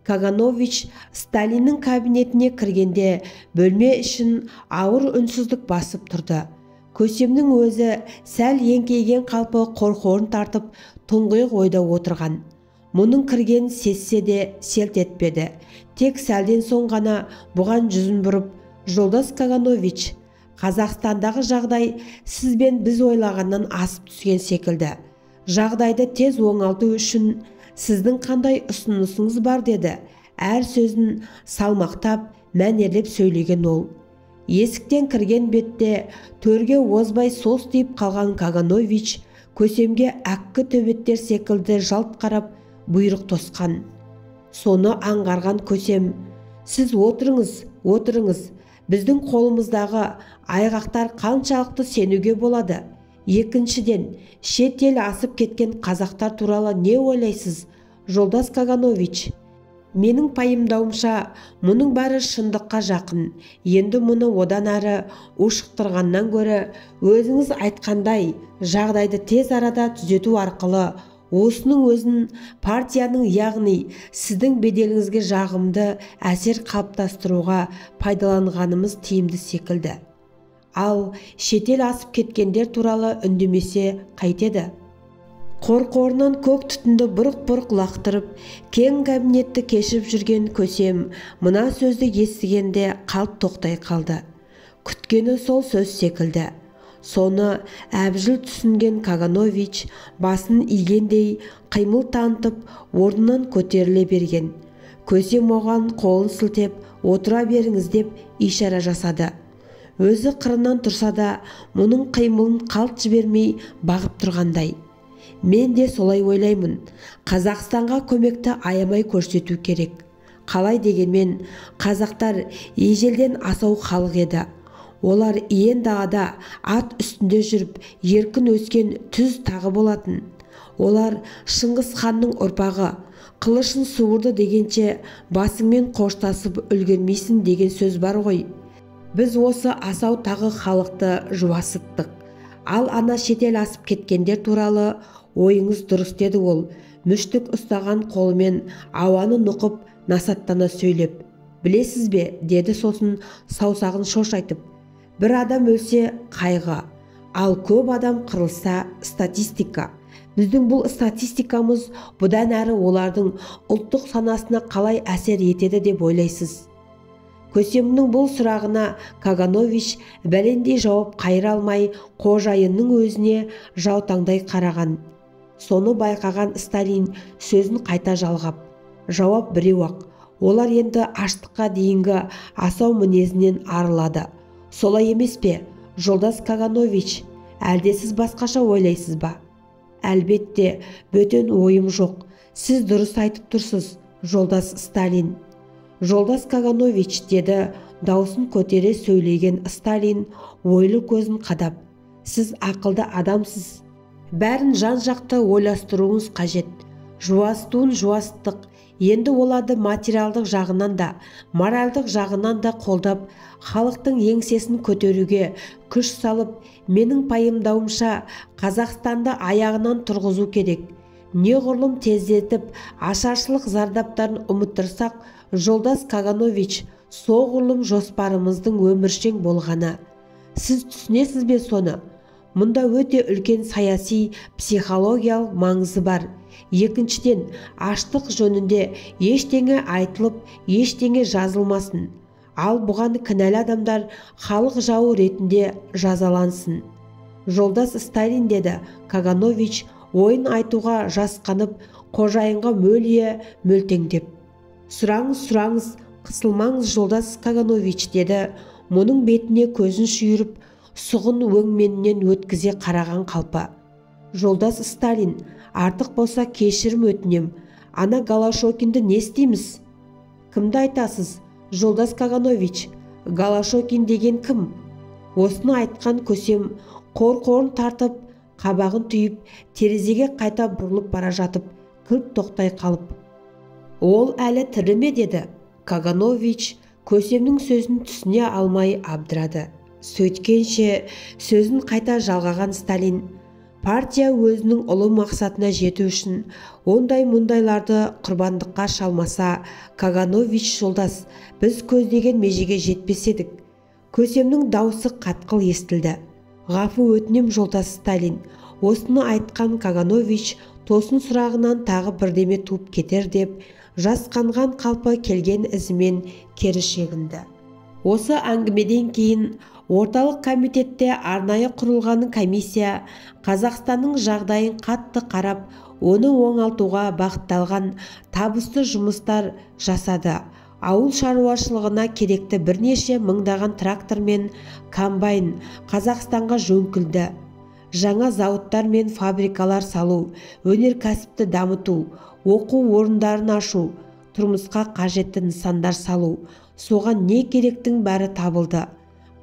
S2: Каганович Сталиннің кабинетіне кіргенде бөлме ішін ауыр үнсіздік басып тұрды. Көсемнің өзі сәл еңкейген қалпы қорқорын тартып тұңғиық ойда отырған. Мұның кірген сезсе де селт етпеді. Тек сәлден соң ғана бұған жүзін бұрып: жолдас Каганович, Қазақстандағы жағдай сізбен біз ойлағаннан асып түскен секілді. Жағдайды тез оңалту үшін сіздің қандай ұсынысыңыз бар деді. Әр сөзін салмақтап, мәнерлеп сөйлеген ол. Есіктен кірген бетте төрге озбай состиып қалған Каганович Көсемге әккі төбеттер секілді жалт қарап бұйрық тосқан. Соны аңғарған Көсем: сіз отырыңыз, біздің қолымыздағы айғақтар қаншалықты сенуге болады? Екіншіден, шет ел асып кеткен қазақтар туралы не ойлайсыз, жолдас Каганович? Менің пайымдауымша, мұның бәрі шындыққа жақын. Енді мұны одан әрі ушықтырғаннан гөрі, өзіңіз айтқандай жағдайды тез арада түзету арқылы осының өзін партияның, яғни сіздің беделіңізге жағымды әсер қалыптастыруға пайдаланғанымыз тиімді секілді. Ал шетел асып кеткендер туралы үндемесе қайтеді? Қорқорынан көк түтінді бұрқ-бұрқ лақтырып, кең кабинетті кешіп жүрген Көсем мына сөзді естігенде қалт тоқтай қалды. Күткені сол сөз секілді. Соны әбжіл түсінген Каганович басын игендей қимыл танытып, орнынан көтеріле берген. Көсем оған қолын сілтеп, отыра беріңіз деп ишара жасады. Өзі қырынан тұрса да, мұның қимылын қалт жібермей бағып тұрғандай. Мен де солай ойлаймын. Қазақстанға көмекті аямай көрсету керек. Қалай дегенмен, қазақтар ежелден асау халық еді. Олар иен далада ат үстінде жүріп, еркін өскен түз тағы болатын. Олар Шыңғыс ханның ұрпағы, қылышын суырды дегенше басыңмен қоштасып үлгермейсің деген сөз бар ғой. Біз осы асау тағы халықты жуасыттық. Ал ана шетел асып кеткендер туралы ойыңыз дұрыс деді ол, мүштік ұстаған қолымен ауаны нұқып, насаттана сөйлеп. Білесіз бе, деді сосын саусағын шошайтып. Бір адам өлсе қайғы, ал көп адам қырылса статистика. Біздің бұл статистикамыз бұдан әрі олардың ұлттық санасына қалай әсер етеді деп ойлайсыз? Көсемнің бұл сұрағына Каганович бәлендей жауап қайыра алмай, қожайынның өзіне жаутаңдай қараған. Соны байқаған Сталин сөзін қайта жалғап. Жауап біреу-ақ. Олар енді аштыққа дейінгі асау мінезінен арылады. Солай емес пе, жолдас Каганович, әлде сіз басқаша ойлайсыз ба? Әлбетте, бөтен ойым жоқ. Сіз дұрыс айтып тұрсыз, жолдас Сталин. Жолдас Каганович, деді даусын көтере сөйлеген Сталин ойлы көзін қадап. Сіз ақылды адамсыз. Бәрін жан-жақты ойластыруыңыз қажет. Жуастуын жуастық. Енді оларды материалдық жағынан да, моральдық жағынан да қолдап, халықтың еңсесін көтеруге күш салып, менің пайымдауымша Қазақстанды аяғынан тұрғызу керек. Неғұрлым тездетіп, ашаршылық зардаптарын ұмыттырсақ, жолдас Каганович, соғұрлым жоспарымыздың өміршең болғаны. Сіз түсінесіз бе соны? Мұнда өте үлкен саяси, психологиялық маңызы бар. Екіншіден, аштық жөнінде ештеңе айтылып, ештеңе жазылмасын. Ал бұған кінәлі адамдар халық жауы ретінде жазалансын. Жолдас Сталин, деді Каганович, ойын айтуға жасқанып, қожайынға мөлтеңдеп. Сұраңыз, қысылмаңыз, жолдас Каганович, деді. Мұның бетіне көзін шүйіріп, сұғын өңменінен өткізе қараған қалпа. Жолдас Сталин, артық болса кешірім өтінем. Ана Голошокинді не істейміз? Кімді айтасыз, жолдас Каганович? Голошокин деген кім? Осыны айтқан Көсем қорқорын тартып, қабағын түйіп, терезеге қайта бұрылып бара жатып, кілт тоқтай қалып. Ол әлі тірі ме, деді. Каганович Көсемнің сөзін түсіне алмай абдырады. Сөйткенше сөзін қайта жалғаған Сталин, партия өзінің ұлы мақсатына жету үшін ондай-мұндайларды құрбандыққа шалмаса, Каганович, жолдас, біз көздеген межеге жетпес едік. Көсемнің даусы қатқыл естілді. Ғафу өтінем, жолдас Сталин. Осыны айтқан Каганович тосын сұрағынан тағы бірдеме туып кетер деп, жасқанған қалпы келген ізімен кері шегінді. Осы әңгімеден кейін орталық комитетте арнайы құрылған комиссия Қазақстанның жағдайын қатты қарап, оны оңалтуға бағытталған табысты жұмыстар жасады. Ауыл шаруашылығына керекті бірнеше мыңдаған трактор мен комбайн Қазақстанға жөнкілді. Жаңа зауыттар мен фабрикалар салу, өнеркәсіпті дамыту, оқу орындарын ашу, тұрмысқа қажетті нысандар салу, соған не керектің бәрі табылды.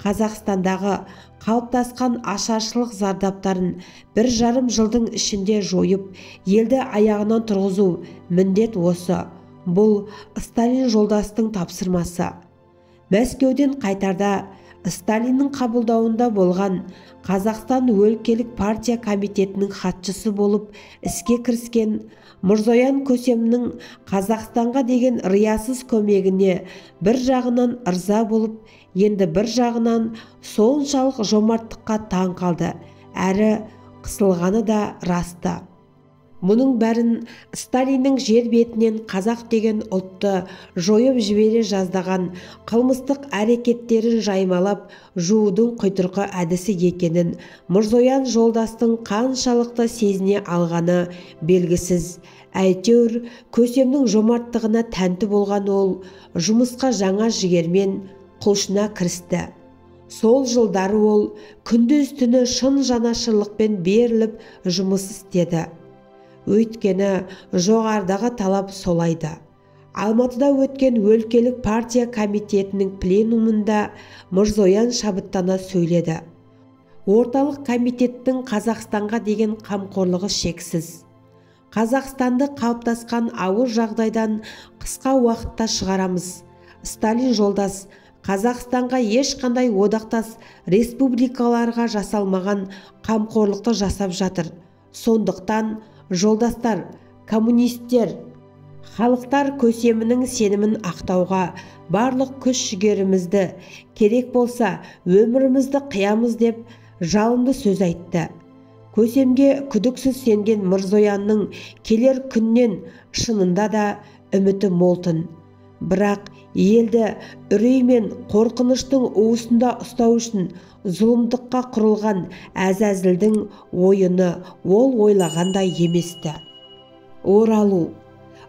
S2: Қазақстандағы қалыптасқан ашаршылық зардаптарын 1,5 жылдың ішінде жойып, елді аяғынан тұрғызу міндет осы. Бұл Сталин жолдастың тапсырмасы. Мәскеуден қайтарда Сталиннің қабылдауында болған Қазақстан өлкелік партия комитетінің хатшысы болып іске кіріскен Мырзоян Көсемнің Қазақстанға деген риясыз көмегіне бір жағынан ырза болып, енді бір жағынан соншалық жомарттыққа таң қалды, әрі қысылғаны да расты. Мұның бәрін Сталиннің жер бетінен қазақ деген ұлтты жойып жібере жаздаған қылмыстық әрекеттерін жаймалап жуудың құйтырқы әдісі екенін Мырзоян жолдастың қаншалықты сезіне алғаны белгісіз. Әйтеуір Көсемнің жомарттығына тәнті болған ол жұмысқа жаңа жігермен құлшына кірісті. Сол жылдары ол күндіз-түні шын жанашырлықпен беріліп жұмыс істеді. Өйткені жоғарыдағы талап солайды. Алматыда өткен өлкелік партия комитетінің пленумында Мырзоян шабыттана сөйледі. Орталық комитеттің Қазақстанға деген қамқорлығы шексіз. Қазақстанды қалыптасқан ауыр жағдайдан қысқа уақытта шығарамыз. Сталин жолдас Қазақстанға ешқандай одақтас республикаларға жасалмаған қамқорлықты жасап жатыр. Сондықтан жолдастар, коммунистер, халықтар Көсемінің сенімін ақтауға барлық күш-жігерімізді, керек болса өмірімізді қиямыз деп жалынды сөз айтты. Көсемге күдіксіз сенген Мырзоянның келер күннен шынында да үміті молтын. Бірақ елді үрей мен қорқыныштың уысында ұстау үшін зұлымдыққа құрылған әзәзілдің ойыны ол ойлағандай еместі. Оралу.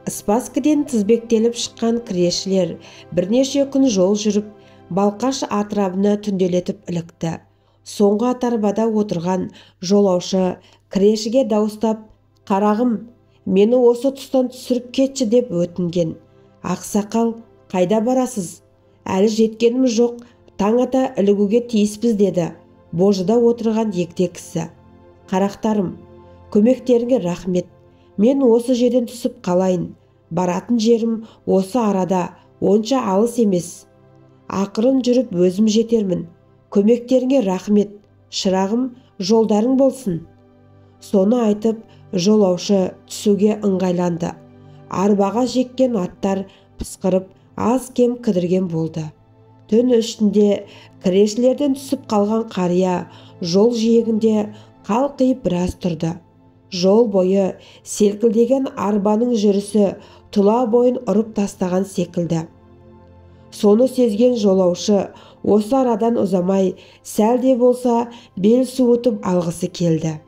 S2: Спасскіден тізбектеліп шыққан кірешілер бірнеше күн жол жүріп, Балқаш атырабына түнделетіп ілікті. Соңғы атарбада отырған жолаушы кірешіге дауыстап, «Қарағым, мені осы тұстан түсіріп кетші» деп өтінген. «Ақсақал, қайда барасыз? Әлі жеткенім жоқ, таң ата ілігуге тиіспіз» деді божыда отырған егде кісі. «Қарақтарым, көмектеріңе рахмет. Мен осы жерден түсіп қалайын. Баратын жерім осы арада, онша алыс емес. Ақырын жүріп өзім жетермін. Көмектеріңе рахмет. Шырағым, жолдарың болсын». Соны айтып, жолаушы түсуге ыңғайланды. Арбаға жеккен аттар пысқырып, аз-кем кідірген болды. Түн үстінде кірешілерден түсіп қалған қария жол жиегінде қалқиып біраз тұрды. Жол бойы селкілдеген арбаның жүрісі тұла бойын ұрып тастаған секілді. Соны сезген жолаушы осы арадан ұзамай сәл де болса бел суытып алғысы келді.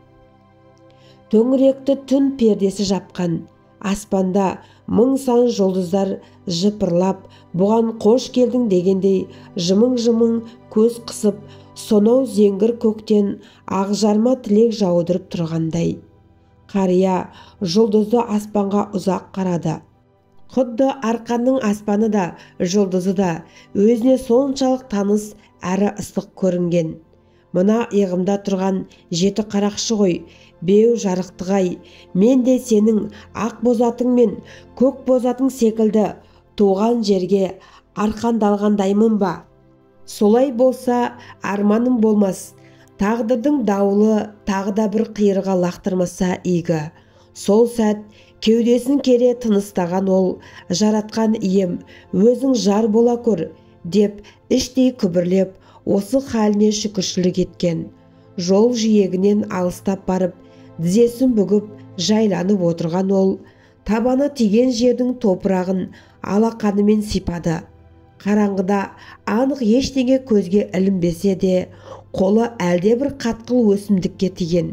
S2: Төңіректі түн пердесі жапқан. Аспанда мың сан жұлдыздар жыпырлап, бұған қош келдің дегендей жымың-жымың көз қысып, сонау зеңгір көктен ақжарма тілек жаудырып тұрғандай. Қария жұлдызды аспанға ұзақ қарады. Құдды арқанның аспаны да, жұлдызы да өзіне соншалық таныс әрі ыстық көрінген. «Мына иығымда тұрған жеті қарақшы ғой, беу жарықтығай, мен де сенің ақ бозатың мен көк бозатың секілді туған жерге арқандалғандаймын ба? Солай болса арманым болмас, тағдырдың дауылы тағы да бір қиырға лақтырмаса игі». Сол сәт кеудесін кере тыныстаған ол, «Жаратқан ием, өзің жар бола көр» деп іштей күбірлеп, осы халіне шүкіршілік еткен. Жол жиегінен алыстап барып, тізесін бүгіп жайланып отырған ол, табаны тиген жердің топырағын алақанымен сипады. Қараңғыда анық ештеңе көзге ілінбесе де, қолы әлде бір қатқыл өсімдікке тиген.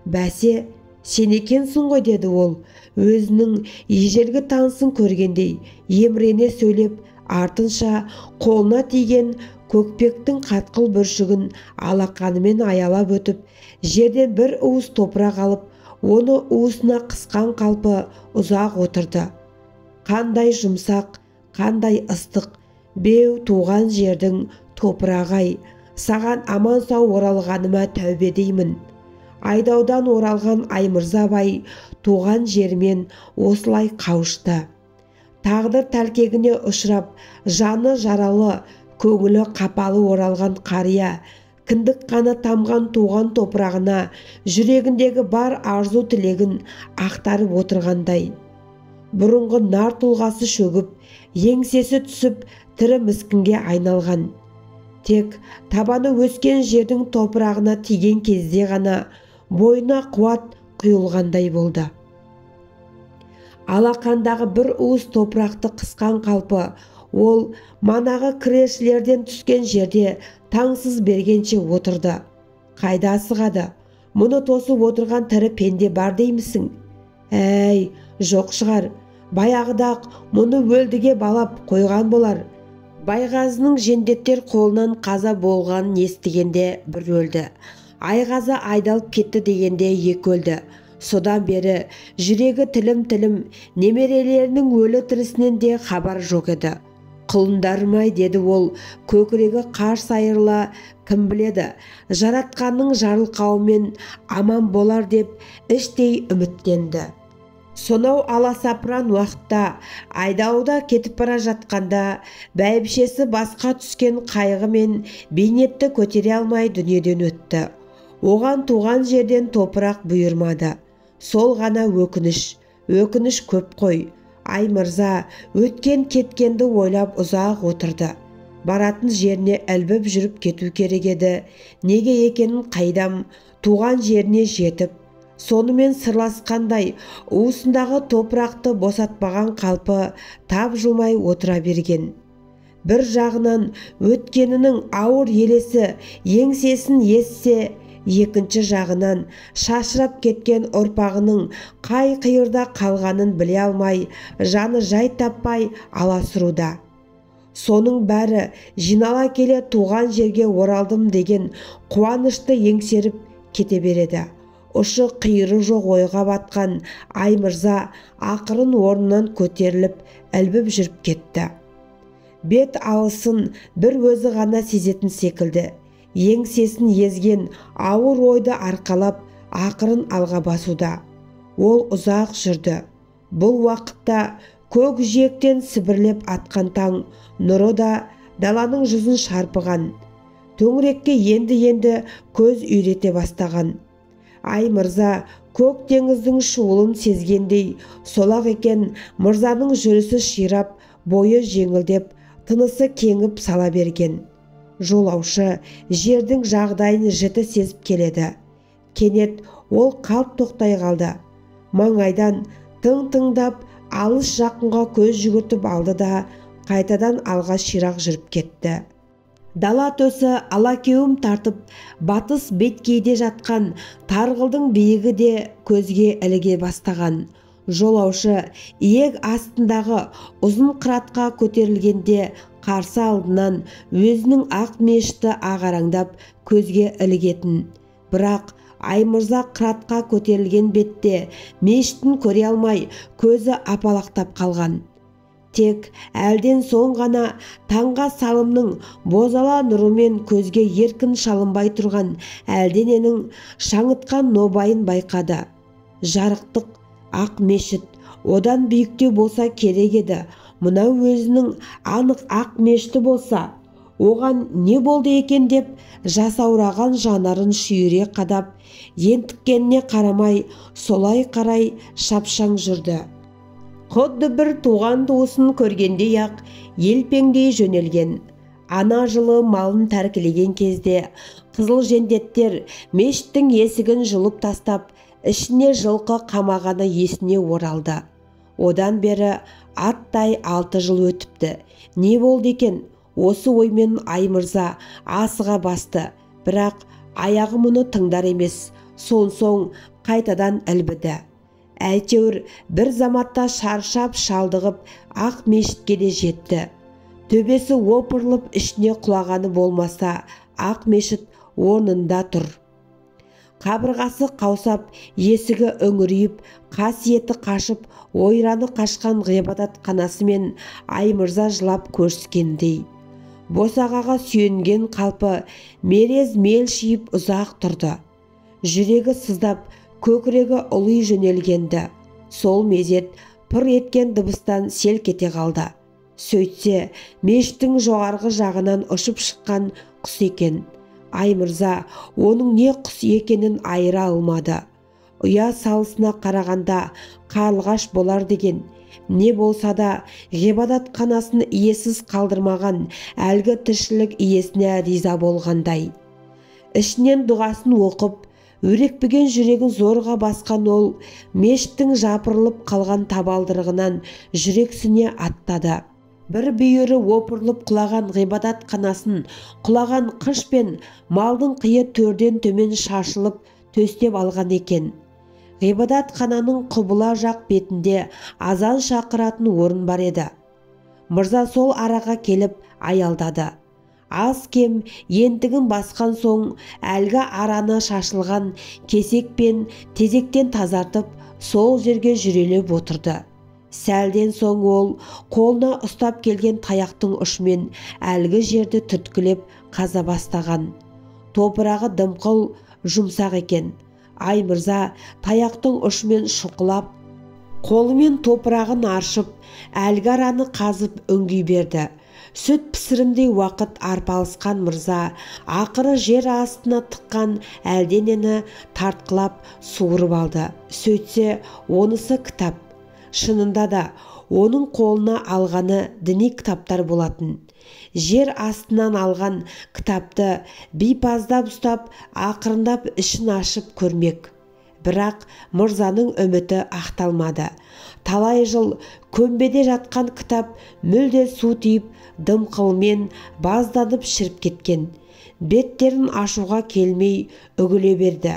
S2: «Бәсе, сен екенсің ғой» деді ол, өзінің ежелгі танысын көргендей емірене сөйлеп, артынша қолына тиген көкпектің қатқыл бүршігін алақанымен аялап өтіп, жерден бір уыс топырақ алып, оны уысына қысқан қалпы ұзақ отырды. «Қандай жұмсақ, қандай ыстық, беу туған жердің топырағы-ай, саған аман сау оралғаныма тәубе деймін. Айдаудан оралған Аймырзабай туған жермен осылай қауышты. тағдыр тәлкегіне ұшырап, жаны жаралы, көңілі қапалы оралған қария, кіндік қаны тамған туған топырағына жүрегіндегі бар арзу тілегін ақтарып отырғандай. Бұрынғы нар тұлғасы шөгіп, еңсесі түсіп, тірі міскінге айналған. Тек табаны өскен жердің топырағына тиген кезде ғана бойына қуат құйылғандай болды. Алақандағы бір уыс топырақты қысқан қалпы, ол манағы кірешілерден түскен жерде таңсыз бергенше отырды. Қайда асығады? Мұны тосып отырған тірі пенде бар деймісің? Әй, жоқ шығар. Баяғыда-ақ мұны өлдіге балап қойған болар. Байғазының жендеттер қолынан қаза болғанын естігенде бір өлді. Айғазы айдалып кетті дегенде екі өлді. Содан бері жүрегі тілім-тілім, немерелерінің өлі тірісінен де хабар жоқ еді. Құлындарым-ай, деді ол, көкірегі қарс айырыла, кім біледі, жаратқанның жарылқауымен аман болар деп іштей үміттенді. Сонау аласапыран уақытта айдауда кетіп бара жатқанда бәйбішесі басқа түскен қайғы мен бейнетті көтере алмай дүниеден өтті. Оған туған жерден топырақ бұйырмады. Сол ғана өкініш көп қой. Ай мырза, өткен кеткенді ойлап ұзақ отырды. Баратын жеріне ілбіп жүріп кету керек еді. Неге екенін қайдам, туған жеріне жетіп, сонымен сырласқандай уысындағы топырақты босатпаған қалпы тап жылмай отыра берген. Бір жағынан өткенінің ауыр елесі еңсесін езсе, екінші жағынан шашырап кеткен ұрпағының қай қиырда қалғанын біле алмай, жаны жай таппай аласұруда. Соның бәрі жинала келе туған жерге оралдым деген қуанышты еңсеріп кете береді. Ұшы қиыры жоқ ойға батқан Ай мырза ақырын орнынан көтеріліп, ілбіп жүріп кетті. Бет алысын бір өзі ғана сезетін секілді. Еңсесін езген ауыр ойды арқалап, ақырын алға басуда. Ол ұзақ жүрді. Бұл уақытта көк жиектен сібірлеп атқан таң нұры да даланың жүзін шарпыған. Төңірекке енді көз үйрете бастаған. Ай мырза көк теңіздің шуылын сезгендей, солақ екен мырзаның жүрісі ширап, бойы жеңілдеп, тынысы кеңіп сала берген. Жолаушы жердің жағдайын жіті сезіп келеді. Кенет ол қалт тоқтай қалды. Маңайдан тың-тыңдап, алыс жақынға көз жүгіртіп алды да қайтадан алға ширақ жүріп кетті. Дала төсі алакеуім тартып, батыс беткейде жатқан тарғылдың биігі де көзге іліге бастаған. Жолаушы иек астындағы ұзын қыратқа көтерілгенде қарсы алдынан өзінің ақ мешіті ағараңдап көзге ілігетін. Бірақ Ай мырза қыратқа көтерілген бетте мешітін көре алмай көзі апалақтап қалған. Тек әлден соң ғана таңға салымның бозала нұрымен көзге еркін шалынбай тұрған әлдененің шаңытқан нобайын байқады. Жарықтық ақ мешіт одан биіктеу болса керек еді. Мынау өзінің анық ақ мешіті болса, оған не болды екен деп жасаураған жанарын шүйіре қадап, ентіккеніне қарамай солай қарай шапшаң жүрді. Құдды бір туған туысын көргендей ақ елпеңдей жөнелген. Ана жылы малын тәркілеген кезде қызыл жендеттер мешіттің есігін жұлып тастап, ішіне жылқы қамағаны есіне оралды. Одан бері аттай 6 жыл өтіпті. Не болды екен? Осы оймен Ай мырза асыға басты. Бірақ аяғы мұны тыңдар емес. Соң қайтадан ілбіді. Әйтеуір бір заматта шаршап шалдығып ақ мешітке де жетті. Төбесі опырылып ішіне құлағаны болмаса, ақ мешіт орнында тұр. Қабырғасы қаусап, есігі үңірейіп, қасиеті қашып, ойраны қашқан ғибадатханасымен Ай мырза жылап көріскендей. Босағаға сүйенген қалпы мерез мелшиіп ұзақ тұрды. Жүрегі сыздап, көкірегі ұлый жөнелгенді. Сол мезет пыр еткен дыбыстан селк ете қалды. Сөйтсе, мешіттің жоғарғы жағынан ұшып шыққан құс екен. Ай мырза, оның не құс екенін айыра алмады. Ұя салысына қарағанда қарлығаш болар деген. Не болса да ғибадатханасын иесіз қалдырмаған әлгі тіршілік иесіне риза болғандай. Ішінен дұғасын оқып, өрекпіген жүрегін зорға басқан ол, мешіттің жапырылып қалған табалдырығынан жүрексіне аттады. Бір бүйірі опырылып құлаған ғибадатханасын құлаған қыш пен малдың қиы төрден төмен шашылып төстеп алған екен. Ғибадатхананың құбыла жақ бетінде азан шақыратын орын бар еді. Мырза сол араға келіп аялдады. Аз кем ентігін басқан соң әлгі араны шашылған кесек пен тезектен тазартып сол жерге жүрелеп отырды. Сәлден соң ол қолына ұстап келген таяқтың ұшымен әлгі жерді түрткілеп қаза бастаған. Топырағы дымқыл, жұмсақ екен. Ай мырза таяқтың ұшымен шұқылап, қолымен топырағын аршып, әлгі араны қазып үңги берді. Сүт пісірімдей уақыт арпалысқан мырза ақыры жер астына тыққан әлденені тартқылап суырып алды. Сөйтсе, онысы кітап. Шынында да оның қолына алғаны діни кітаптар болатын. Жер астынан алған кітапты бейпаздап ұстап, ақырындап ішін ашып көрмек. Бірақ мырзаның үміті ақталмады. Талай жыл көмбеде жатқан кітап мүлде су тиіп, дымқылмен базданып шіріп кеткен. Беттерін ашуға келмей үгіле берді.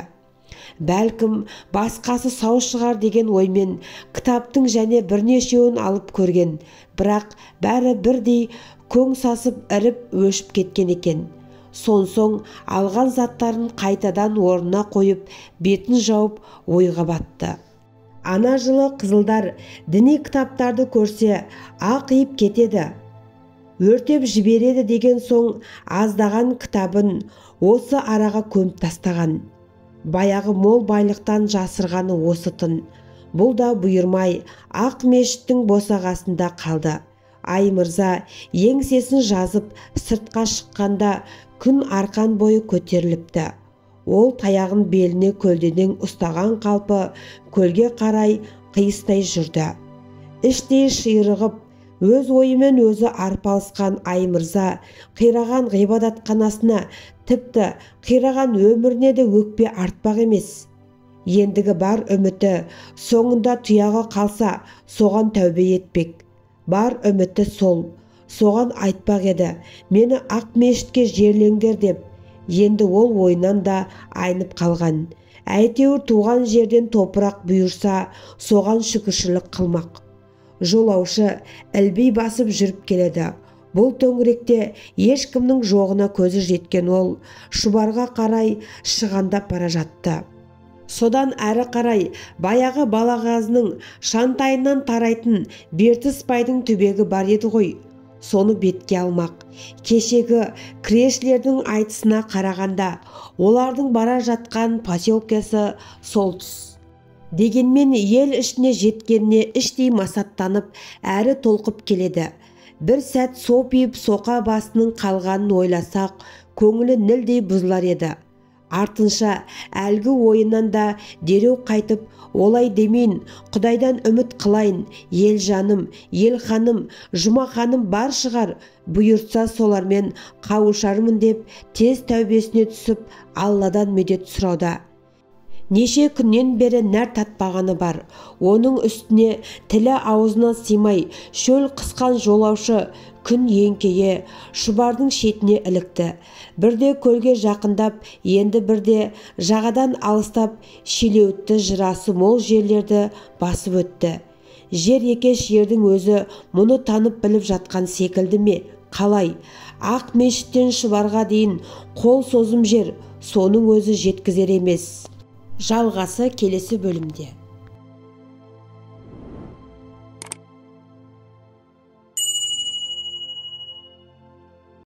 S2: Бәлкім басқасы сау шығар деген оймен кітаптың және бірнешеуін алып көрген. Бірақ бәрі бірдей көң сасып іріп өшіп кеткен екен. Сонсоң алған заттарын қайтадан орнына қойып, бетін жауып ойға батты. Ана жылы қызылдар діни кітаптарды көрсе ақиып кетеді, өртеп жібереді деген соң аздаған кітабын осы араға көміп тастаған. Баяғы мол байлықтан жасырғаны осы тын. Бұл да бұйырмай ақ мешіттің босағасында қалды. Ай мырза еңсесін жазып сыртқа шыққанда күн арқан бойы көтеріліпті. Ол таяғын беліне көлденең ұстаған қалпы көлге қарай қиыстай жүрді. Іштей ширығып, өз ойымен өзі арпалысқан Ай мырза қираған ғибадатханасына, тіпті қираған өміріне де өкпе артпақ емес. Ендігі бар үміті соңында тұяғы қалса соған тәубе етпек. Бар үміті сол, соған айтпақ еді, мені ақ мешітке жерлеңдер деп. Енді ол ойынан да айнып қалған. Әйтеуір туған жерден топырақ бұйырса, соған шүкіршілік қылмақ. Жолаушы ілбей басып жүріп келеді. Бұл төңіректе ешкімнің жоғына көзі жеткен ол шұбарға қарай шығандап бара жатты. Содан әрі қарай баяғы балағазының шантайынан тарайтын Бертіс-байдың түбегі бар еді ғой. Соны бетке алмақ. Кешегі кірешілердің айтысына қарағанда олардың бара жатқан поселкесі сол тұс. Дегенмен ел ішіне жеткеніне іштей масаттанып әрі толқып келеді. Бір сәт сопиып соқа басының қалғанын ойласақ, көңілі нілдей бұзылар еді. Артынша әлгі ойынан да дереу қайтып, олай демейін, Құдайдан үміт қылайын, ел жаным, ел ханым, Жұма ханым бар шығар, бұйыртса солармен қауышармын деп тез тәубесіне түсіп, Алладан медет сұрауда. Неше күннен бері нәр татпағаны бар. Оның үстіне тілі аузына симай, шөл қысқан жолаушы күн еңкейе шұбардың шетіне ілікті. Бірде көлге жақындап, енді бірде жағадан алыстап, шилеуітті жырасы мол жерлерді басып өтті. Жер екеш жердің өзі мұны танып біліп жатқан секілді ме? Қалай? Ақ мешіттен шұбарға дейін қол созым жер, соның өзі жеткізер емес. Жалғасы келесі бөлімде.